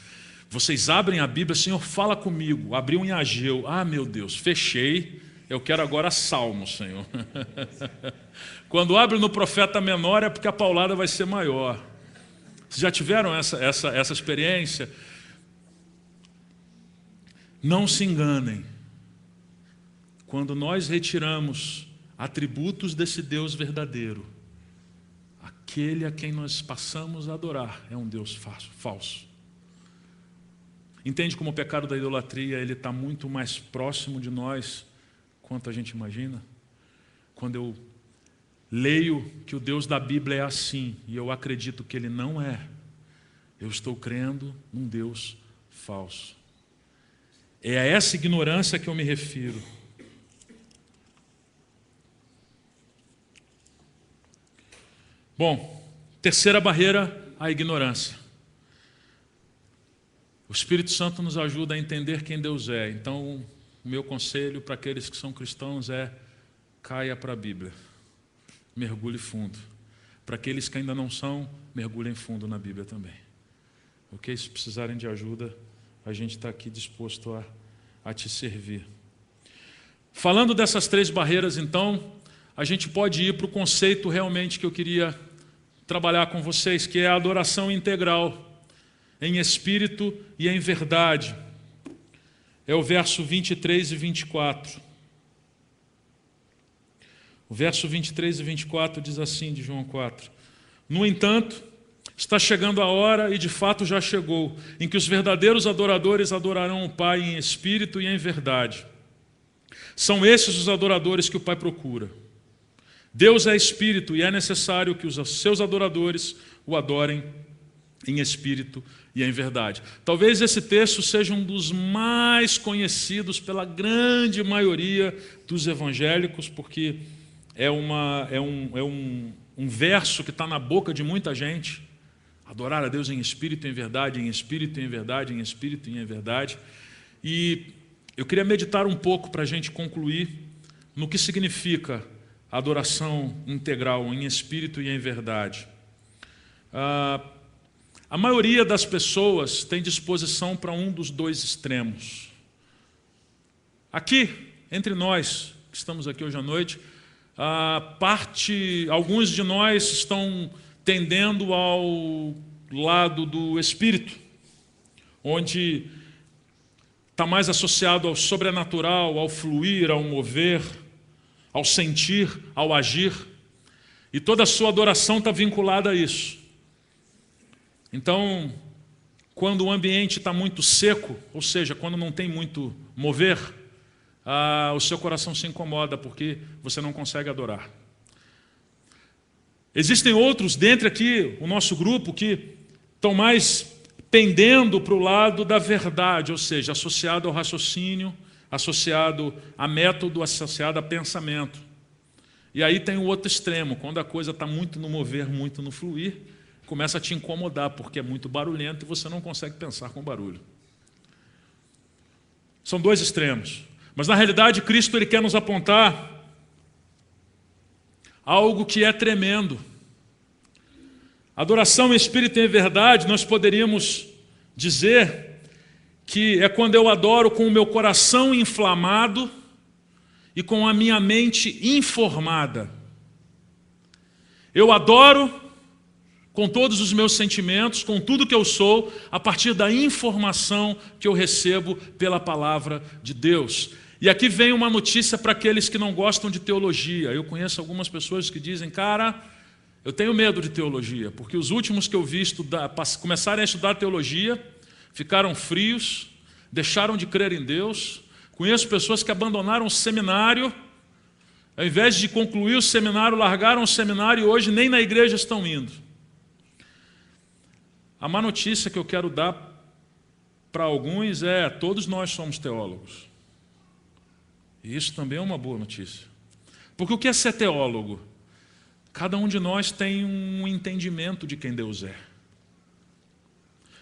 vocês abrem a Bíblia, Senhor, fala comigo. Abriu em Ageu. Meu Deus, fechei. Eu quero agora Salmos, Senhor. Quando abre no profeta menor é porque a paulada vai ser maior. Vocês já tiveram essa experiência? Não se enganem. Quando nós retiramos atributos desse Deus verdadeiro, aquele a quem nós passamos a adorar é um Deus falso. Entende como o pecado da idolatria ele está muito mais próximo de nós quanto a gente imagina? Quando eu leio que o Deus da Bíblia é assim e eu acredito que Ele não é, eu estou crendo num Deus falso. É a essa ignorância que eu me refiro. Bom, terceira barreira, a ignorância. O Espírito Santo nos ajuda a entender quem Deus é. Então, o meu conselho para aqueles que são cristãos é: caia para a Bíblia. Mergulhe fundo. Para aqueles que ainda não são, mergulhem fundo na Bíblia também. Ok? Se precisarem de ajuda, a gente está aqui disposto a te servir. Falando dessas três barreiras, então, a gente pode ir para o conceito realmente que eu queria trabalhar com vocês, que é a adoração integral, em espírito e em verdade. É o verso 23 e 24. O verso 23 e 24 diz assim, de João 4. No entanto, está chegando a hora, e de fato já chegou, em que os verdadeiros adoradores adorarão o Pai em espírito e em verdade. São esses os adoradores que o Pai procura. Deus é espírito e é necessário que os seus adoradores o adorem em espírito e em verdade. Talvez esse texto seja um dos mais conhecidos pela grande maioria dos evangélicos, porque é um verso que está na boca de muita gente. Adorar a Deus em espírito e em verdade, em espírito e em verdade, em espírito e em verdade. E eu queria meditar um pouco para a gente concluir no que significa adoração integral em espírito e em verdade. A maioria das pessoas tem disposição para um dos dois extremos. Aqui, entre nós, que estamos aqui hoje à noite, alguns de nós estão tendendo ao lado do espírito, onde está mais associado ao sobrenatural, ao fluir, ao mover, ao sentir, ao agir, e toda a sua adoração está vinculada a isso. Então, quando o ambiente está muito seco, ou seja, quando não tem muito mover, o seu coração se incomoda, porque você não consegue adorar. Existem outros, dentre aqui, o nosso grupo, que estão mais pendendo para o lado da verdade, ou seja, associado ao raciocínio, associado a método, associado a pensamento. E aí tem o outro extremo, quando a coisa está muito no mover, muito no fluir, começa a te incomodar, porque é muito barulhento e você não consegue pensar com barulho. São dois extremos. Mas na realidade, Cristo ele quer nos apontar algo que é tremendo. Adoração em espírito e em verdade, nós poderíamos dizer que é quando eu adoro com o meu coração inflamado e com a minha mente informada. Eu adoro com todos os meus sentimentos, com tudo que eu sou, a partir da informação que eu recebo pela palavra de Deus. E aqui vem uma notícia para aqueles que não gostam de teologia. Eu conheço algumas pessoas que dizem, cara, eu tenho medo de teologia, porque os últimos que eu vi começarem a estudar teologia, ficaram frios, deixaram de crer em Deus. Conheço pessoas que abandonaram o seminário, ao invés de concluir o seminário, largaram o seminário e hoje nem na igreja estão indo. A má notícia que eu quero dar para alguns é: todos nós somos teólogos. E isso também é uma boa notícia. Porque o que é ser teólogo? Cada um de nós tem um entendimento de quem Deus é.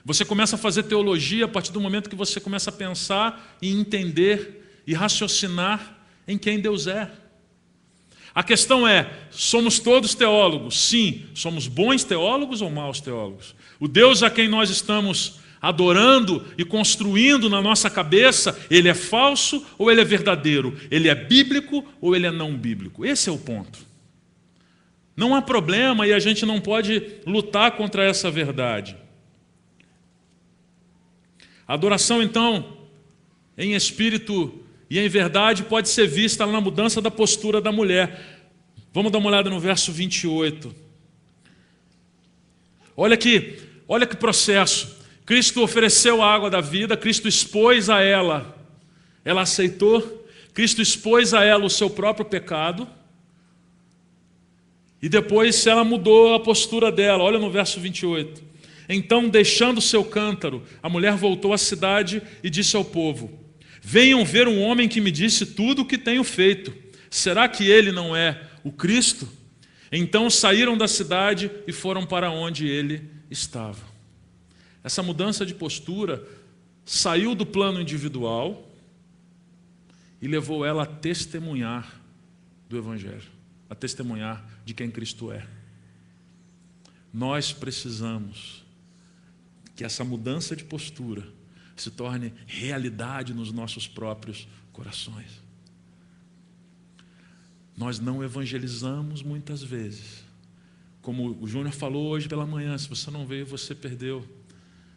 Você começa a fazer teologia a partir do momento que você começa a pensar e entender e raciocinar em quem Deus é. A questão é, somos todos teólogos? Sim. Somos bons teólogos ou maus teólogos? O Deus a quem nós estamos adorando e construindo na nossa cabeça, ele é falso ou ele é verdadeiro? Ele é bíblico ou ele é não bíblico? Esse é o ponto. Não há problema e a gente não pode lutar contra essa verdade. A adoração, então, em espírito e em verdade, pode ser vista na mudança da postura da mulher. Vamos dar uma olhada no verso 28. Olha que processo. Cristo ofereceu a água da vida, Cristo expôs a ela. Ela aceitou, Cristo expôs a ela o seu próprio pecado. E depois ela mudou a postura dela. Olha no verso 28. Então, deixando seu cântaro, a mulher voltou à cidade e disse ao povo: venham ver um homem que me disse tudo o que tenho feito. Será que ele não é o Cristo? Então saíram da cidade e foram para onde ele estava. Essa mudança de postura saiu do plano individual e levou ela a testemunhar do Evangelho, a testemunhar de quem Cristo é. Nós precisamos que essa mudança de postura se torne realidade nos nossos próprios corações. Nós não evangelizamos muitas vezes. Como o Júnior falou hoje pela manhã, se você não veio, você perdeu.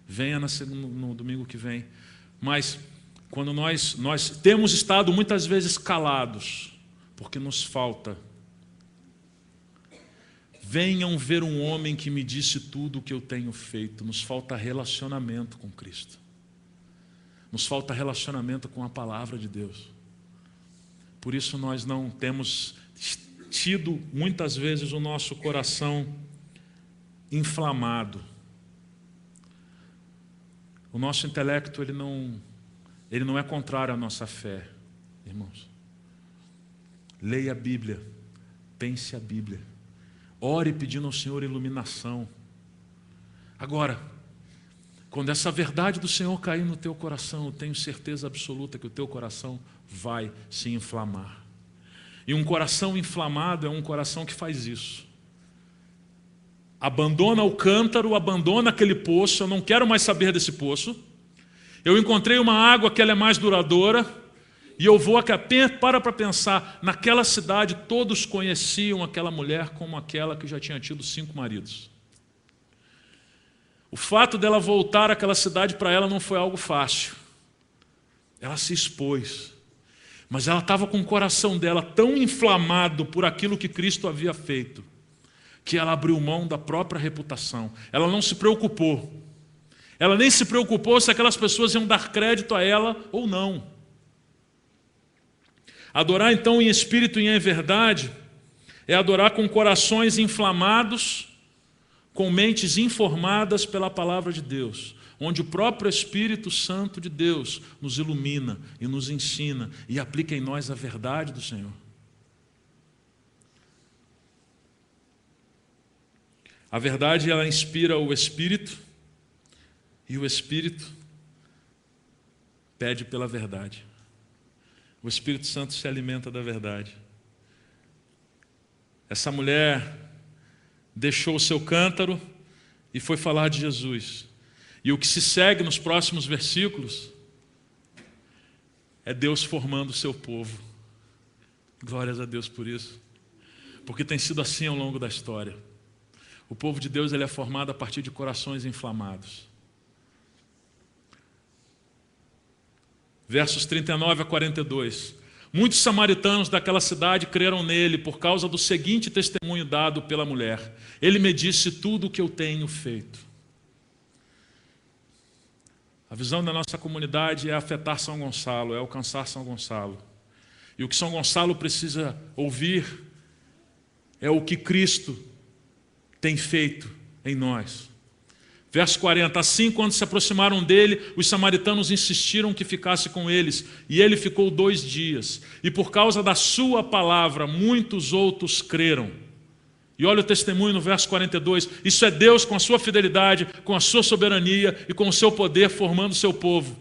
Venha no domingo que vem. Mas quando nós temos estado muitas vezes calados, porque nos falta. Venham ver um homem que me disse tudo o que eu tenho feito. Nos falta relacionamento com Cristo. Nos falta relacionamento com a palavra de Deus. Por isso nós não temos tido muitas vezes o nosso coração inflamado. O nosso intelecto ele não é contrário à nossa fé, irmãos. Leia a Bíblia, pense a Bíblia. Ore pedindo ao Senhor iluminação. Agora, quando essa verdade do Senhor cair no teu coração, eu tenho certeza absoluta que o teu coração vai se inflamar. E um coração inflamado é um coração que faz isso. Abandona o cântaro, abandona aquele poço, eu não quero mais saber desse poço. Eu encontrei uma água que ela é mais duradoura, e eu vou para pensar, naquela cidade todos conheciam aquela mulher como aquela que já tinha tido 5 maridos. O fato dela voltar àquela cidade para ela não foi algo fácil. Ela se expôs. Mas ela estava com o coração dela tão inflamado por aquilo que Cristo havia feito, que ela abriu mão da própria reputação. Ela não se preocupou. Ela nem se preocupou se aquelas pessoas iam dar crédito a ela ou não. Adorar então em espírito e em verdade é adorar com corações inflamados, com mentes informadas pela palavra de Deus, onde o próprio Espírito Santo de Deus nos ilumina e nos ensina e aplica em nós a verdade do Senhor. A verdade, ela inspira o Espírito, e o Espírito pede pela verdade. O Espírito Santo se alimenta da verdade. Essa mulher deixou o seu cântaro e foi falar de Jesus. E o que se segue nos próximos versículos é Deus formando o seu povo. Glórias a Deus por isso. Porque tem sido assim ao longo da história. O povo de Deus, ele é formado a partir de corações inflamados. Versos 39 a 42. Muitos samaritanos daquela cidade creram nele por causa do seguinte testemunho dado pela mulher. Ele me disse tudo o que eu tenho feito. A visão da nossa comunidade é afetar São Gonçalo, é alcançar São Gonçalo. E o que São Gonçalo precisa ouvir é o que Cristo tem feito em nós. Verso 40. Assim, quando se aproximaram dele, os samaritanos insistiram que ficasse com eles, e ele ficou 2 dias. E por causa da sua palavra, muitos outros creram. E olha o testemunho no verso 42. Isso é Deus com a sua fidelidade, com a sua soberania e com o seu poder formando o seu povo.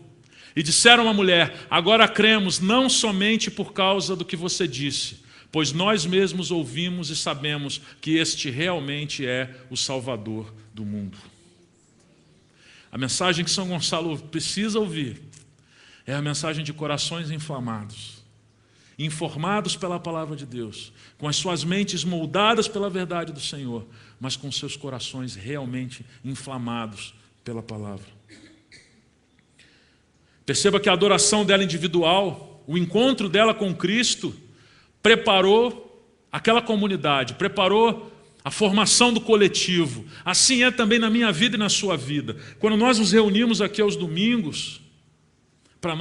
E disseram à mulher: agora cremos não somente por causa do que você disse, pois nós mesmos ouvimos e sabemos que este realmente é o Salvador do mundo. A mensagem que São Gonçalo precisa ouvir é a mensagem de corações inflamados, informados pela palavra de Deus, com as suas mentes moldadas pela verdade do Senhor, mas com seus corações realmente inflamados pela palavra. Perceba que a adoração dela individual, o encontro dela com Cristo, preparou aquela comunidade, preparou a formação do coletivo. Assim é também na minha vida e na sua vida. Quando nós nos reunimos aqui aos domingos, para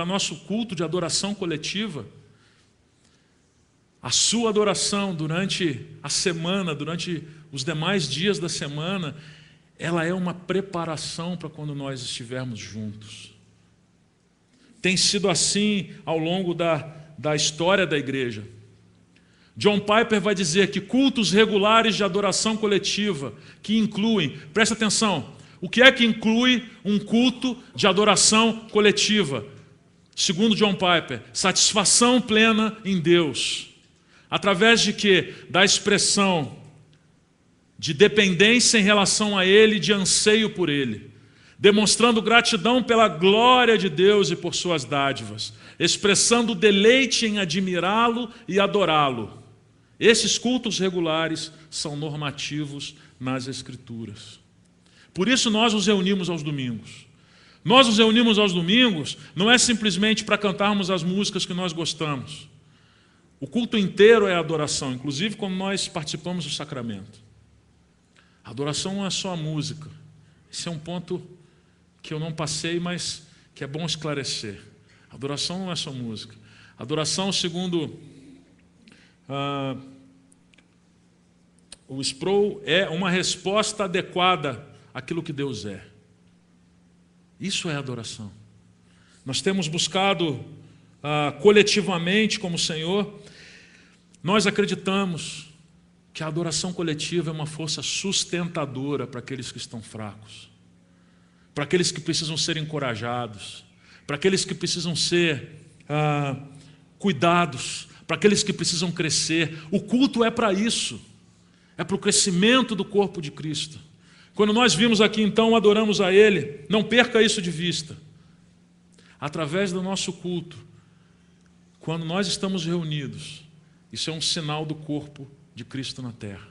nosso culto de adoração coletiva, a sua adoração durante a semana, durante os demais dias da semana, ela é uma preparação para quando nós estivermos juntos. Tem sido assim ao longo da história da igreja. John Piper vai dizer que cultos regulares de adoração coletiva, que incluem, presta atenção, o que é que inclui um culto de adoração coletiva? Segundo John Piper, satisfação plena em Deus. Através de quê? Da expressão de dependência em relação a Ele, de anseio por Ele. Demonstrando gratidão pela glória de Deus e por suas dádivas. Expressando deleite em admirá-lo e adorá-lo. Esses cultos regulares são normativos nas Escrituras. Por isso nós nos reunimos aos domingos. Nós nos reunimos aos domingos não é simplesmente para cantarmos as músicas que nós gostamos. O culto inteiro é adoração, inclusive quando nós participamos do sacramento. A adoração não é só a música. Esse é um ponto que eu não passei, mas que é bom esclarecer. A adoração não é só música. A adoração, segundo o Sproul, é uma resposta adequada àquilo que Deus é. Isso é adoração. Nós temos buscado coletivamente como Senhor. Nós acreditamos que a adoração coletiva é uma força sustentadora para aqueles que estão fracos, para aqueles que precisam ser encorajados, para aqueles que precisam ser cuidados, para aqueles que precisam crescer. O culto é para isso, é para o crescimento do corpo de Cristo. Quando nós vimos aqui, então, adoramos a Ele, não perca isso de vista. Através do nosso culto, quando nós estamos reunidos, isso é um sinal do corpo de Cristo na terra.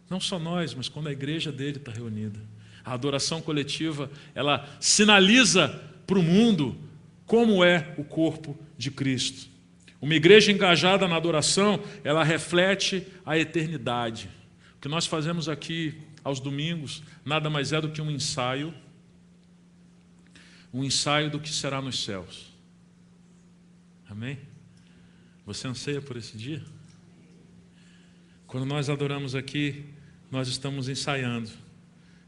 Não só nós, mas quando a igreja dele está reunida. A adoração coletiva, ela sinaliza para o mundo como é o corpo de Cristo. Uma igreja engajada na adoração, ela reflete a eternidade. O que nós fazemos aqui aos domingos nada mais é do que um ensaio do que será nos céus. Amém? Você anseia por esse dia? Quando nós adoramos aqui, nós estamos ensaiando.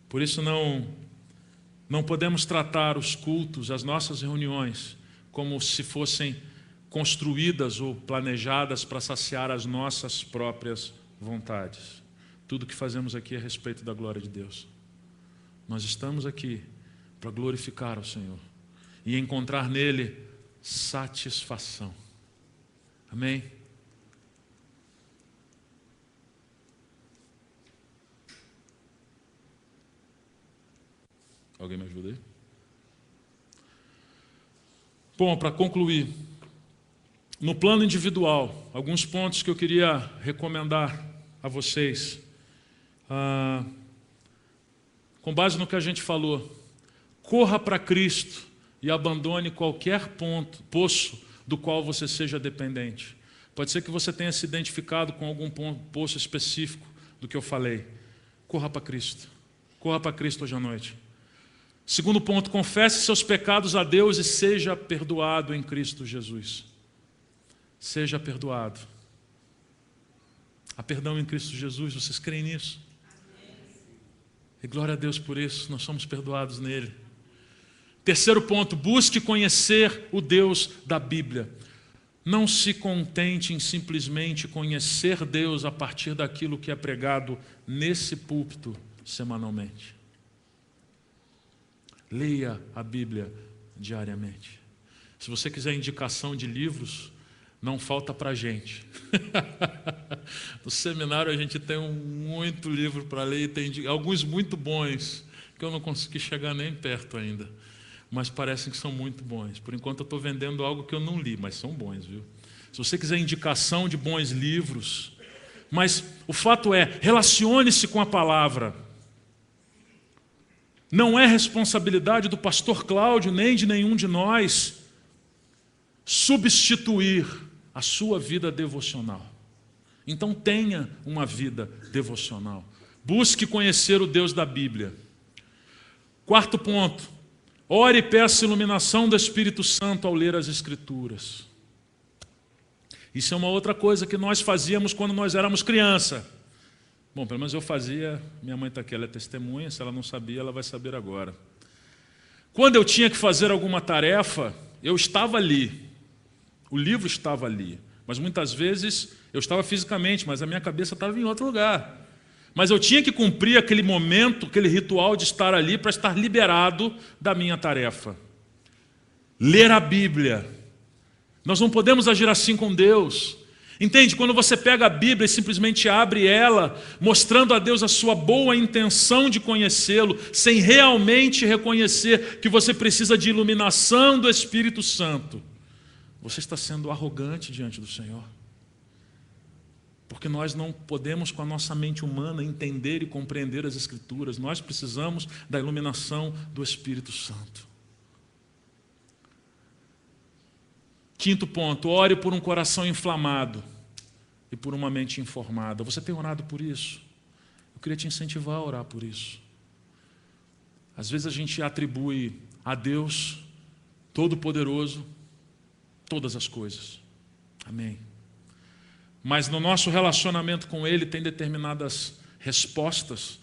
Por isso não podemos tratar os cultos, as nossas reuniões, como se fossem construídas ou planejadas para saciar as nossas próprias vontades. Tudo que fazemos aqui é a respeito da glória de Deus. Nós estamos aqui para glorificar o Senhor e encontrar nele satisfação. Amém? Alguém me ajuda aí? Bom, para concluir, no plano individual, alguns pontos que eu queria recomendar a vocês. Com base no que a gente falou, corra para Cristo e abandone qualquer poço do qual você seja dependente. Pode ser que você tenha se identificado com algum poço específico do que eu falei. Corra para Cristo. Corra para Cristo hoje à noite. Segundo ponto, confesse seus pecados a Deus e seja perdoado em Cristo Jesus. Seja perdoado. Há perdão em Cristo Jesus, vocês creem nisso? E glória a Deus por isso, nós somos perdoados nele. Terceiro ponto, busque conhecer o Deus da Bíblia. Não se contente em simplesmente conhecer Deus a partir daquilo que é pregado nesse púlpito semanalmente. Leia a Bíblia diariamente. Se você quiser indicação de livros, não falta para a gente. No seminário a gente tem muito livro para ler, e tem alguns muito bons, que eu não consegui chegar nem perto ainda, mas parecem que são muito bons. Por enquanto eu estou vendendo algo que eu não li, mas são bons, viu? Se você quiser indicação de bons livros, mas o fato é, relacione-se com a palavra. Não é responsabilidade do pastor Cláudio, nem de nenhum de nós, substituir a sua vida devocional. Então tenha uma vida devocional. Busque conhecer o Deus da Bíblia. Quarto ponto, ore e peça iluminação do Espírito Santo ao ler as Escrituras. Isso é uma outra coisa que nós fazíamos quando nós éramos criança. Bom, pelo menos eu fazia, minha mãe está aqui, ela é testemunha, se ela não sabia, ela vai saber agora. Quando eu tinha que fazer alguma tarefa, eu estava ali, o livro estava ali, mas muitas vezes eu estava fisicamente, mas a minha cabeça estava em outro lugar. Mas eu tinha que cumprir aquele momento, aquele ritual de estar ali para estar liberado da minha tarefa. Ler a Bíblia. Nós não podemos agir assim com Deus. Entende? Quando você pega a Bíblia e simplesmente abre ela, mostrando a Deus a sua boa intenção de conhecê-lo, sem realmente reconhecer que você precisa de iluminação do Espírito Santo, você está sendo arrogante diante do Senhor. Porque nós não podemos, com a nossa mente humana, entender e compreender as Escrituras. Nós precisamos da iluminação do Espírito Santo. Quinto ponto, ore por um coração inflamado e por uma mente informada. Você tem orado por isso? Eu queria te incentivar a orar por isso. Às vezes a gente atribui a Deus Todo-Poderoso todas as coisas. Amém. Mas no nosso relacionamento com Ele tem determinadas respostas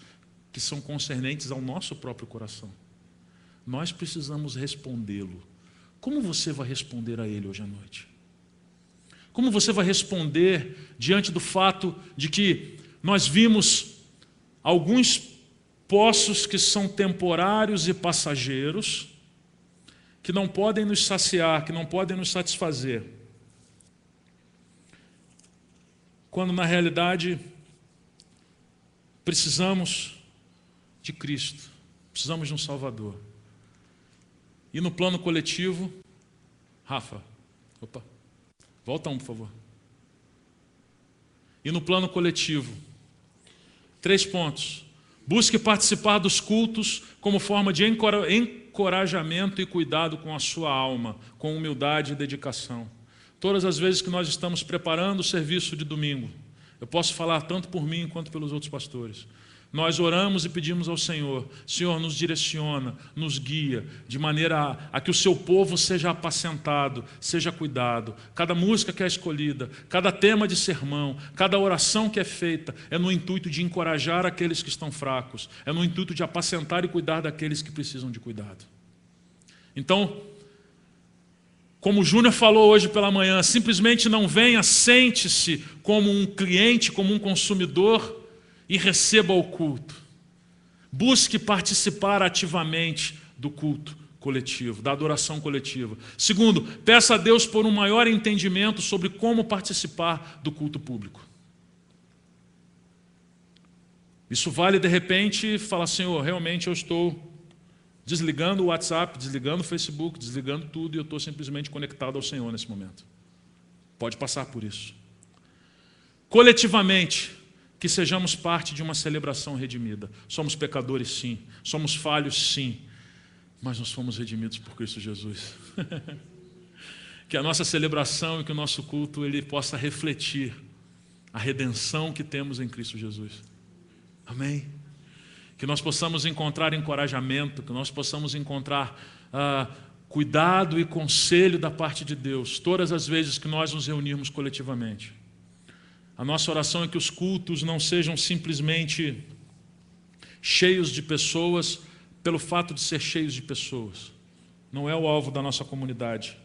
que são concernentes ao nosso próprio coração. Nós precisamos respondê-lo. Como você vai responder a Ele hoje à noite? Como você vai responder diante do fato de que nós vimos alguns poços que são temporários e passageiros, que não podem nos saciar, que não podem nos satisfazer, quando na realidade precisamos de Cristo, precisamos de um Salvador. E no plano coletivo, Rafa, volta por favor. E no plano coletivo, 3 pontos. Busque participar dos cultos como forma de encorajamento e cuidado com a sua alma, com humildade e dedicação. Todas as vezes que nós estamos preparando o serviço de domingo, eu posso falar tanto por mim quanto pelos outros pastores, nós oramos e pedimos ao Senhor, Senhor, nos direciona, nos guia, de maneira a que o seu povo seja apacentado, seja cuidado. Cada música que é escolhida, cada tema de sermão, cada oração que é feita, é no intuito de encorajar aqueles que estão fracos, é no intuito de apacentar e cuidar daqueles que precisam de cuidado. Então, como o Júnior falou hoje pela manhã, simplesmente não venha, sente-se como um cliente, como um consumidor, e receba o culto. Busque participar ativamente do culto coletivo, da adoração coletiva. Segundo, peça a Deus por um maior entendimento sobre como participar do culto público. Isso vale, de repente, falar, Senhor, realmente eu estou desligando o WhatsApp, desligando o Facebook, desligando tudo e eu estou simplesmente conectado ao Senhor nesse momento. Pode passar por isso. Coletivamente, que sejamos parte de uma celebração redimida. Somos pecadores, sim. Somos falhos, sim. Mas nós fomos redimidos por Cristo Jesus. Que a nossa celebração e que o nosso culto ele possa refletir a redenção que temos em Cristo Jesus. Amém? Que nós possamos encontrar encorajamento, que nós possamos encontrar cuidado e conselho da parte de Deus, todas as vezes que nós nos reunirmos coletivamente. A nossa oração é que os cultos não sejam simplesmente cheios de pessoas pelo fato de ser cheios de pessoas. Não é o alvo da nossa comunidade.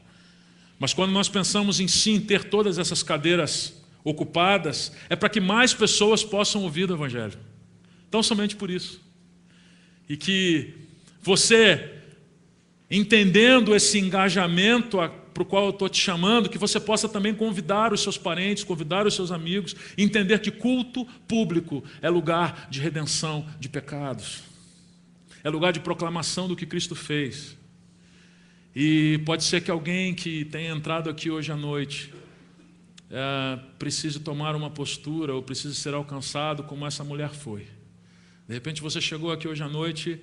Mas quando nós pensamos em sim ter todas essas cadeiras ocupadas, é para que mais pessoas possam ouvir do Evangelho. Então, somente por isso. E que você, entendendo esse engajamento para o qual eu estou te chamando, que você possa também convidar os seus parentes, convidar os seus amigos, entender que culto público é lugar de redenção de pecados. É lugar de proclamação do que Cristo fez. E pode ser que alguém que tenha entrado aqui hoje à noite precise tomar uma postura ou precise ser alcançado como essa mulher foi. De repente você chegou aqui hoje à noite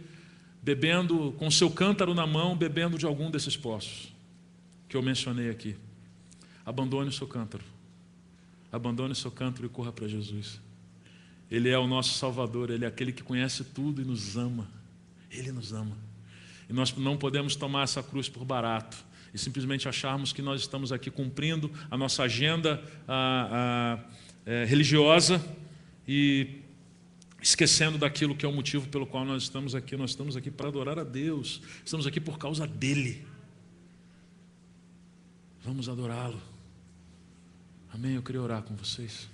bebendo, com o seu cântaro na mão, bebendo de algum desses poços que eu mencionei aqui. Abandone o seu cântaro. Abandone o seu cântaro e corra para Jesus. Ele é o nosso Salvador, Ele é aquele que conhece tudo e nos ama. Ele nos ama. E nós não podemos tomar essa cruz por barato e simplesmente acharmos que nós estamos aqui cumprindo a nossa agenda religiosa e esquecendo daquilo que é o motivo pelo qual nós estamos aqui. Nós estamos aqui para adorar a Deus. Estamos aqui por causa dEle. Vamos adorá-lo. Amém? Eu queria orar com vocês.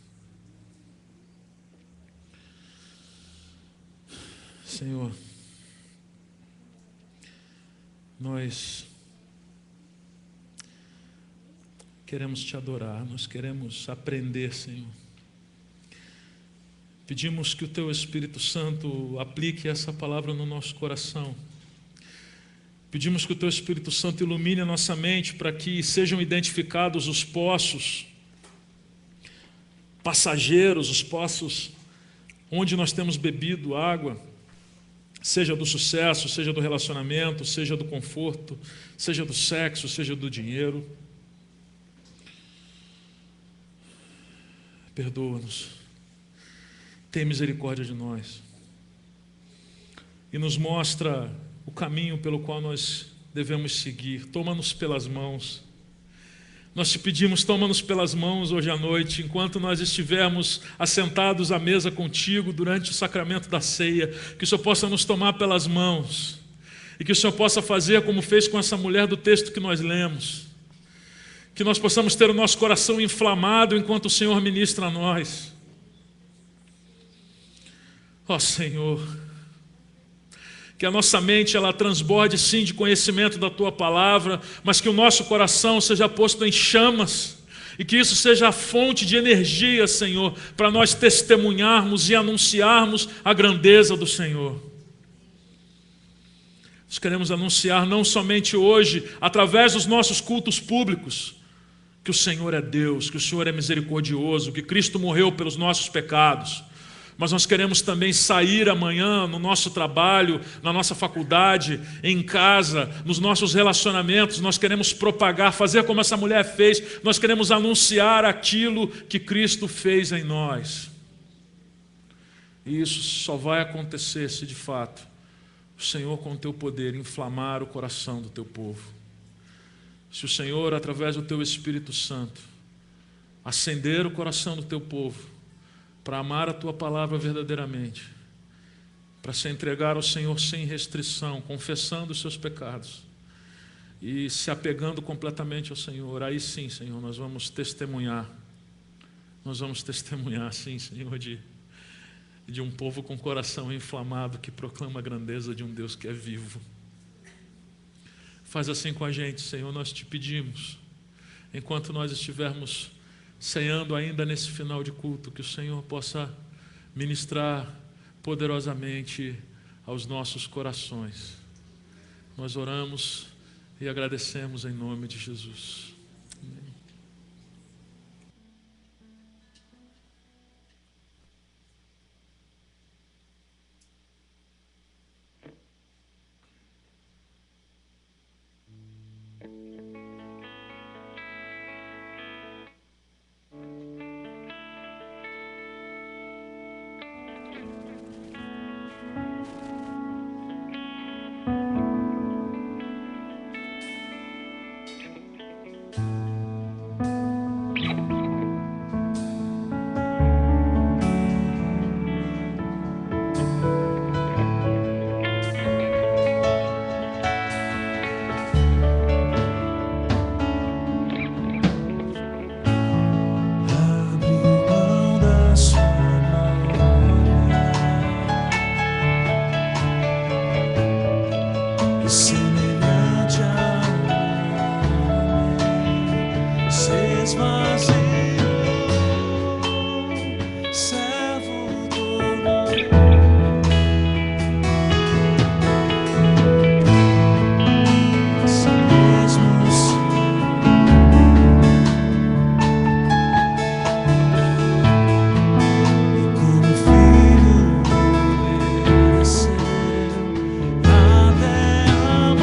Senhor, nós queremos te adorar, nós queremos aprender, Senhor. Pedimos que o Teu Espírito Santo aplique essa palavra no nosso coração. Pedimos que o Teu Espírito Santo ilumine a nossa mente para que sejam identificados os poços passageiros, os poços onde nós temos bebido água, seja do sucesso, seja do relacionamento, seja do conforto, seja do sexo, seja do dinheiro. Perdoa-nos. Tem misericórdia de nós. E nos mostra o caminho pelo qual nós devemos seguir. Toma-nos pelas mãos. Nós te pedimos, toma-nos pelas mãos hoje à noite, enquanto nós estivermos assentados à mesa contigo durante o sacramento da ceia, que o Senhor possa nos tomar pelas mãos e que o Senhor possa fazer como fez com essa mulher do texto que nós lemos, que nós possamos ter o nosso coração inflamado enquanto o Senhor ministra a nós. Ó Senhor, que a nossa mente ela transborde sim de conhecimento da Tua Palavra, mas que o nosso coração seja posto em chamas e que isso seja a fonte de energia, Senhor, para nós testemunharmos e anunciarmos a grandeza do Senhor. Nós queremos anunciar não somente hoje, através dos nossos cultos públicos, que o Senhor é Deus, que o Senhor é misericordioso, que Cristo morreu pelos nossos pecados, mas nós queremos também sair amanhã no nosso trabalho, na nossa faculdade, em casa, nos nossos relacionamentos. Nós queremos propagar, fazer como essa mulher fez. Nós queremos anunciar aquilo que Cristo fez em nós. E isso só vai acontecer se de fato o Senhor com o Teu poder inflamar o coração do Teu povo. Se o Senhor, através do Teu Espírito Santo, acender o coração do Teu povo para amar a Tua Palavra verdadeiramente, para se entregar ao Senhor sem restrição, confessando os seus pecados e se apegando completamente ao Senhor, aí sim, Senhor, nós vamos testemunhar, sim, Senhor, de e de um povo com coração inflamado que proclama a grandeza de um Deus que é vivo. Faz assim com a gente, Senhor, nós te pedimos, enquanto nós estivermos ceando ainda nesse final de culto, que o Senhor possa ministrar poderosamente aos nossos corações. Nós oramos e agradecemos em nome de Jesus. Amém. Até a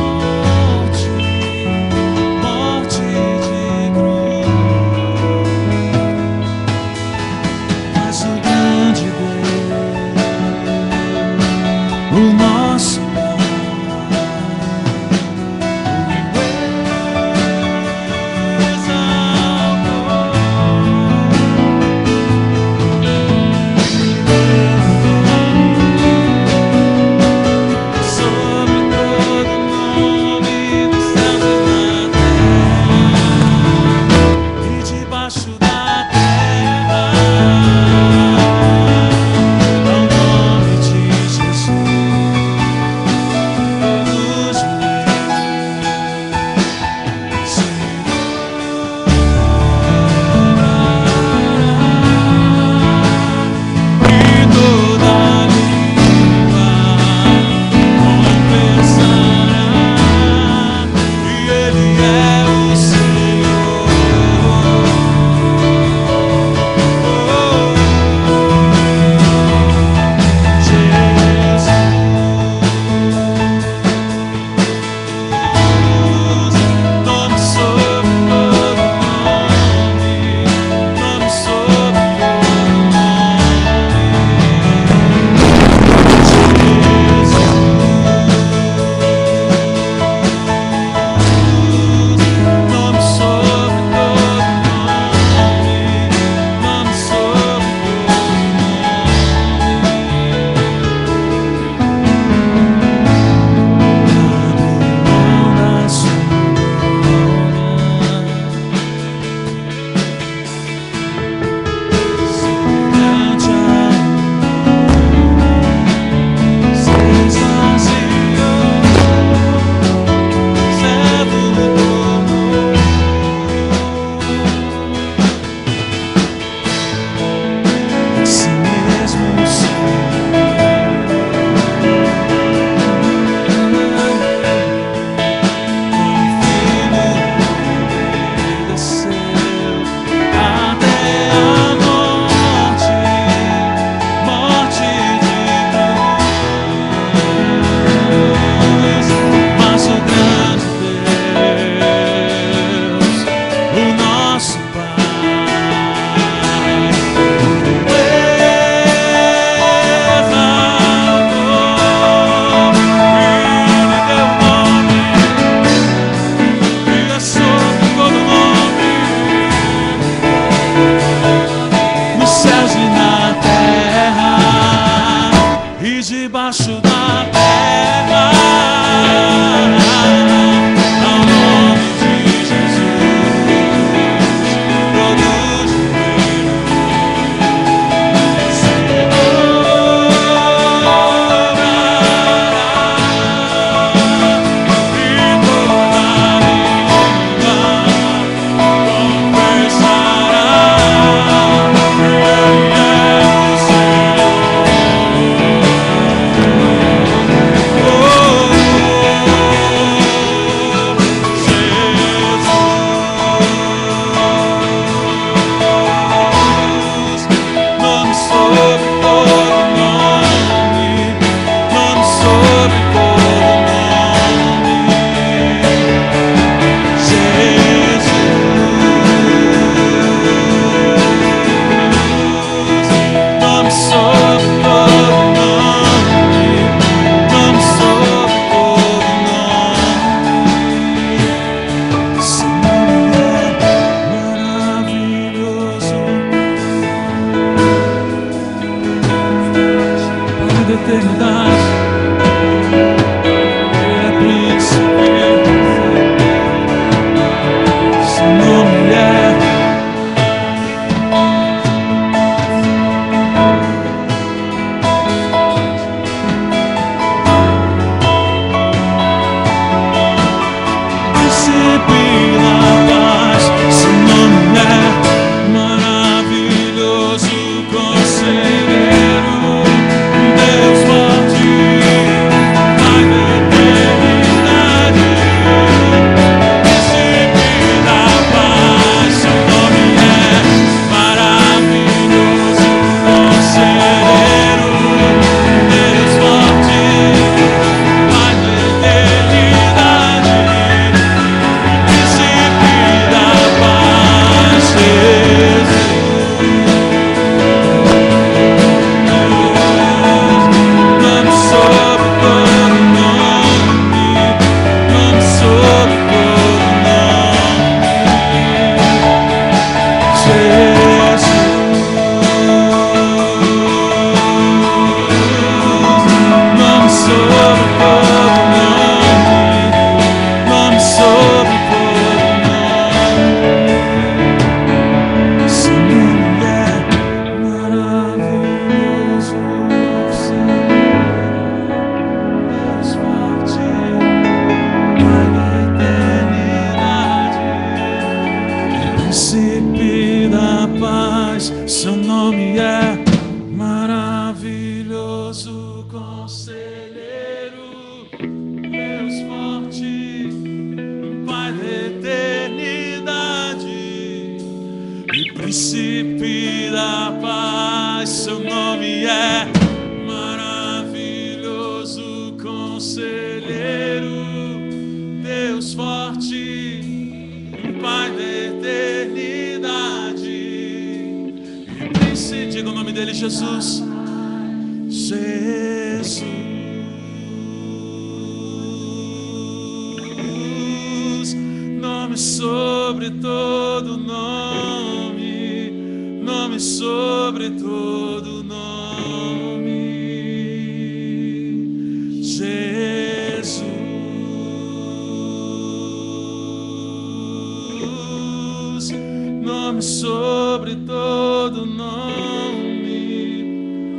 conselheiro, Deus forte, Pai da eternidade, e príncipe, diga o nome dele, Jesus. Jesus, nome sobre todo nome, nome sobre todo nome. Jesus, nome sobre todo nome,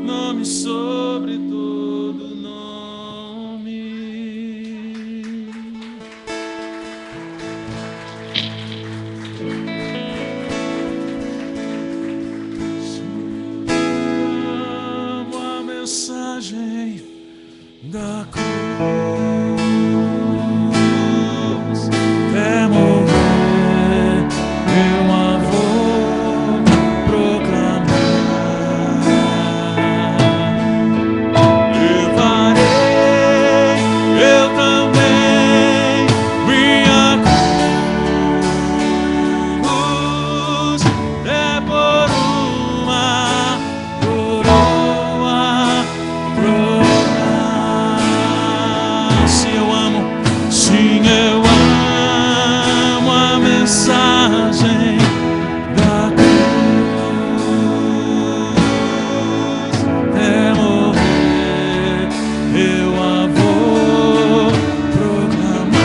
nome sobre todo nome. Amo a mensagem da cruz, até morrer eu a vou proclamar. Levarei eu também minha cruz, é por uma coroa proclamar. Se eu amo, sim, eu amo a mensagem da cruz, até morrer eu a vou proclamar.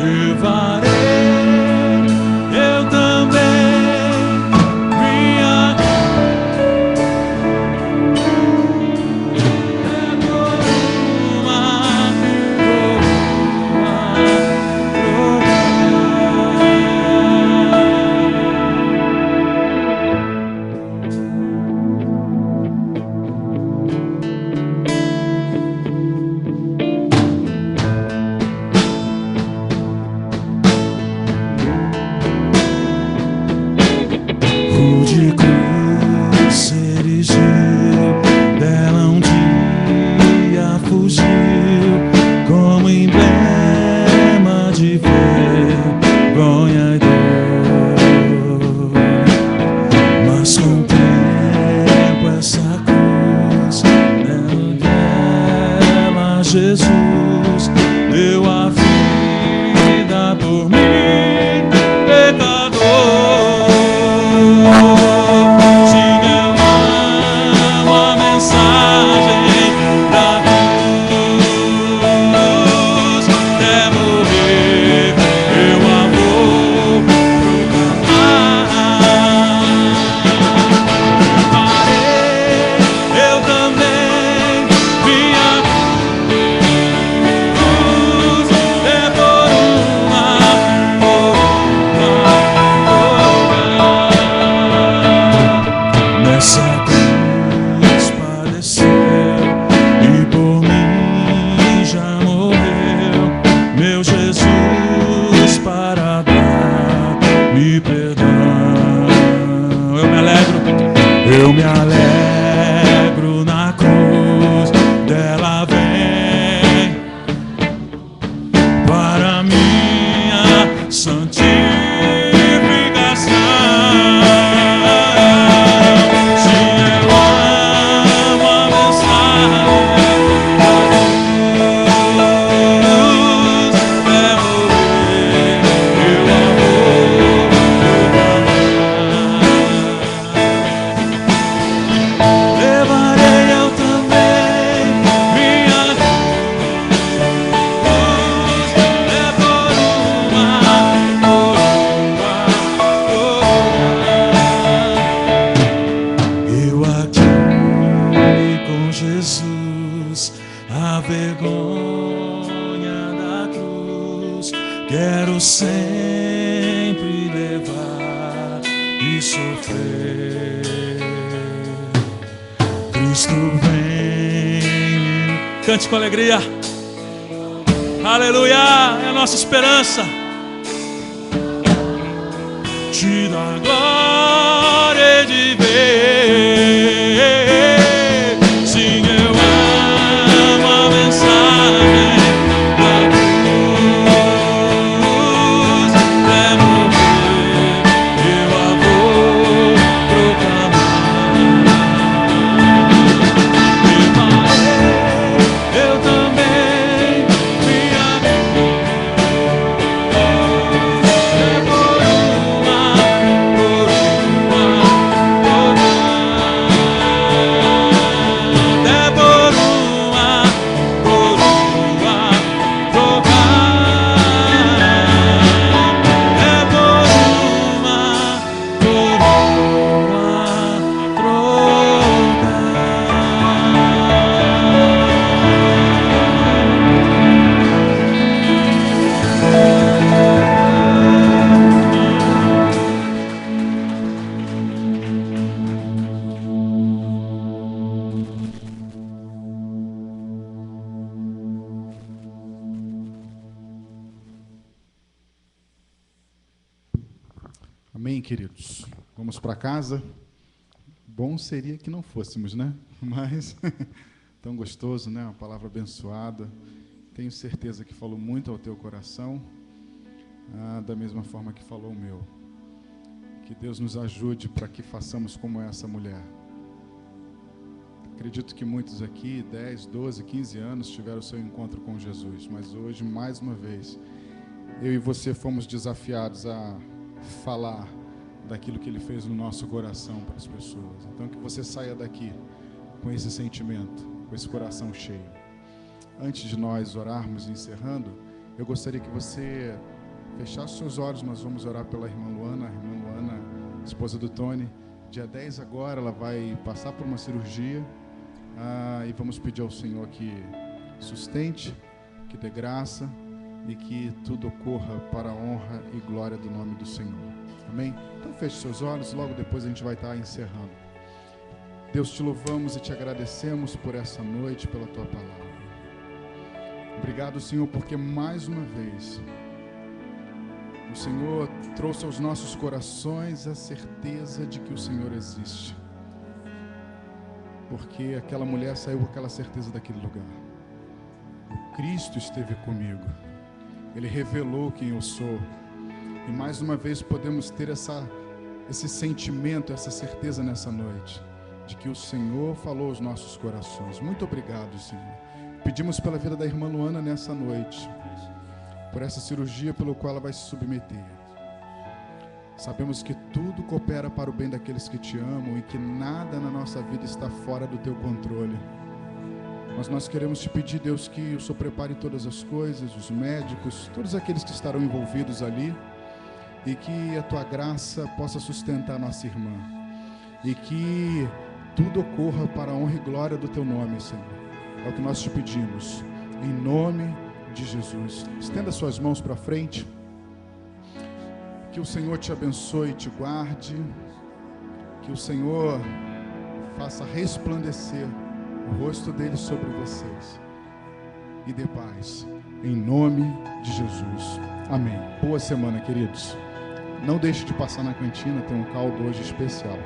Levarei eu também minha rude cruz se erigiu, dela um dia fugiu, como emblema de vergonha e dor. Mas com o tempo essa cruz dela Jesus deu a vida por mim, pecador. Sim, eu amo a mensagem da cruz, até morrer eu a vou proclamar. Levarei eu também minha cruz, é por uma nessa cruz padeceu e por mim já morreu, meu Jesus, para dar-me perdão. Eu me alegro na cruz, dela vem para minha santificação. Quero sempre levar e sofrer. Cristo vem. Cante com alegria. Aleluia, é a nossa esperança. Te dá glória de ver. Sim, eu Amém, queridos? Vamos para casa? Bom seria que não fôssemos, né? Mas tão gostoso, né? Uma palavra abençoada. Tenho certeza que falou muito ao teu coração, da mesma forma que falou o meu. Que Deus nos ajude para que façamos como essa mulher. Acredito que muitos aqui, 10, 12, 15 anos, tiveram o seu encontro com Jesus, mas hoje, mais uma vez, eu e você fomos desafiados a falar daquilo que Ele fez no nosso coração para as pessoas. Então, que você saia daqui com esse sentimento, com esse coração cheio. Antes de nós orarmos e encerrando, eu gostaria que você fechasse seus olhos. Nós vamos orar pela irmã Luana. A irmã Luana, esposa do Tony, dia 10 agora, ela vai passar por uma cirurgia, e vamos pedir ao Senhor que sustente, que dê graça e que tudo ocorra para a honra e glória do nome do Senhor. Amém? Então feche seus olhos, logo depois a gente vai estar encerrando. Deus, te louvamos e te agradecemos por essa noite, pela tua palavra. Obrigado, Senhor, porque mais uma vez o Senhor trouxe aos nossos corações a certeza de que o Senhor existe. Porque aquela mulher saiu com aquela certeza daquele lugar. O Cristo esteve comigo. Ele revelou quem eu sou. E mais uma vez podemos ter esse sentimento, essa certeza nessa noite, de que o Senhor falou aos nossos corações. Muito obrigado, Senhor. Pedimos pela vida da irmã Luana nessa noite, por essa cirurgia pelo qual ela vai se submeter. Sabemos que tudo coopera para o bem daqueles que te amam e que nada na nossa vida está fora do teu controle. Mas nós queremos te pedir, Deus, que o Senhor prepare todas as coisas, os médicos, todos aqueles que estarão envolvidos ali, e que a tua graça possa sustentar a nossa irmã, e que tudo ocorra para a honra e glória do teu nome, Senhor. É o que nós te pedimos, em nome de Jesus. Estenda suas mãos para frente. Que o Senhor te abençoe e te guarde. Que o Senhor faça resplandecer o rosto dele sobre vocês e dê paz, em nome de Jesus. Amém. Boa semana, queridos. Não deixe de passar na cantina, tem um caldo hoje especial.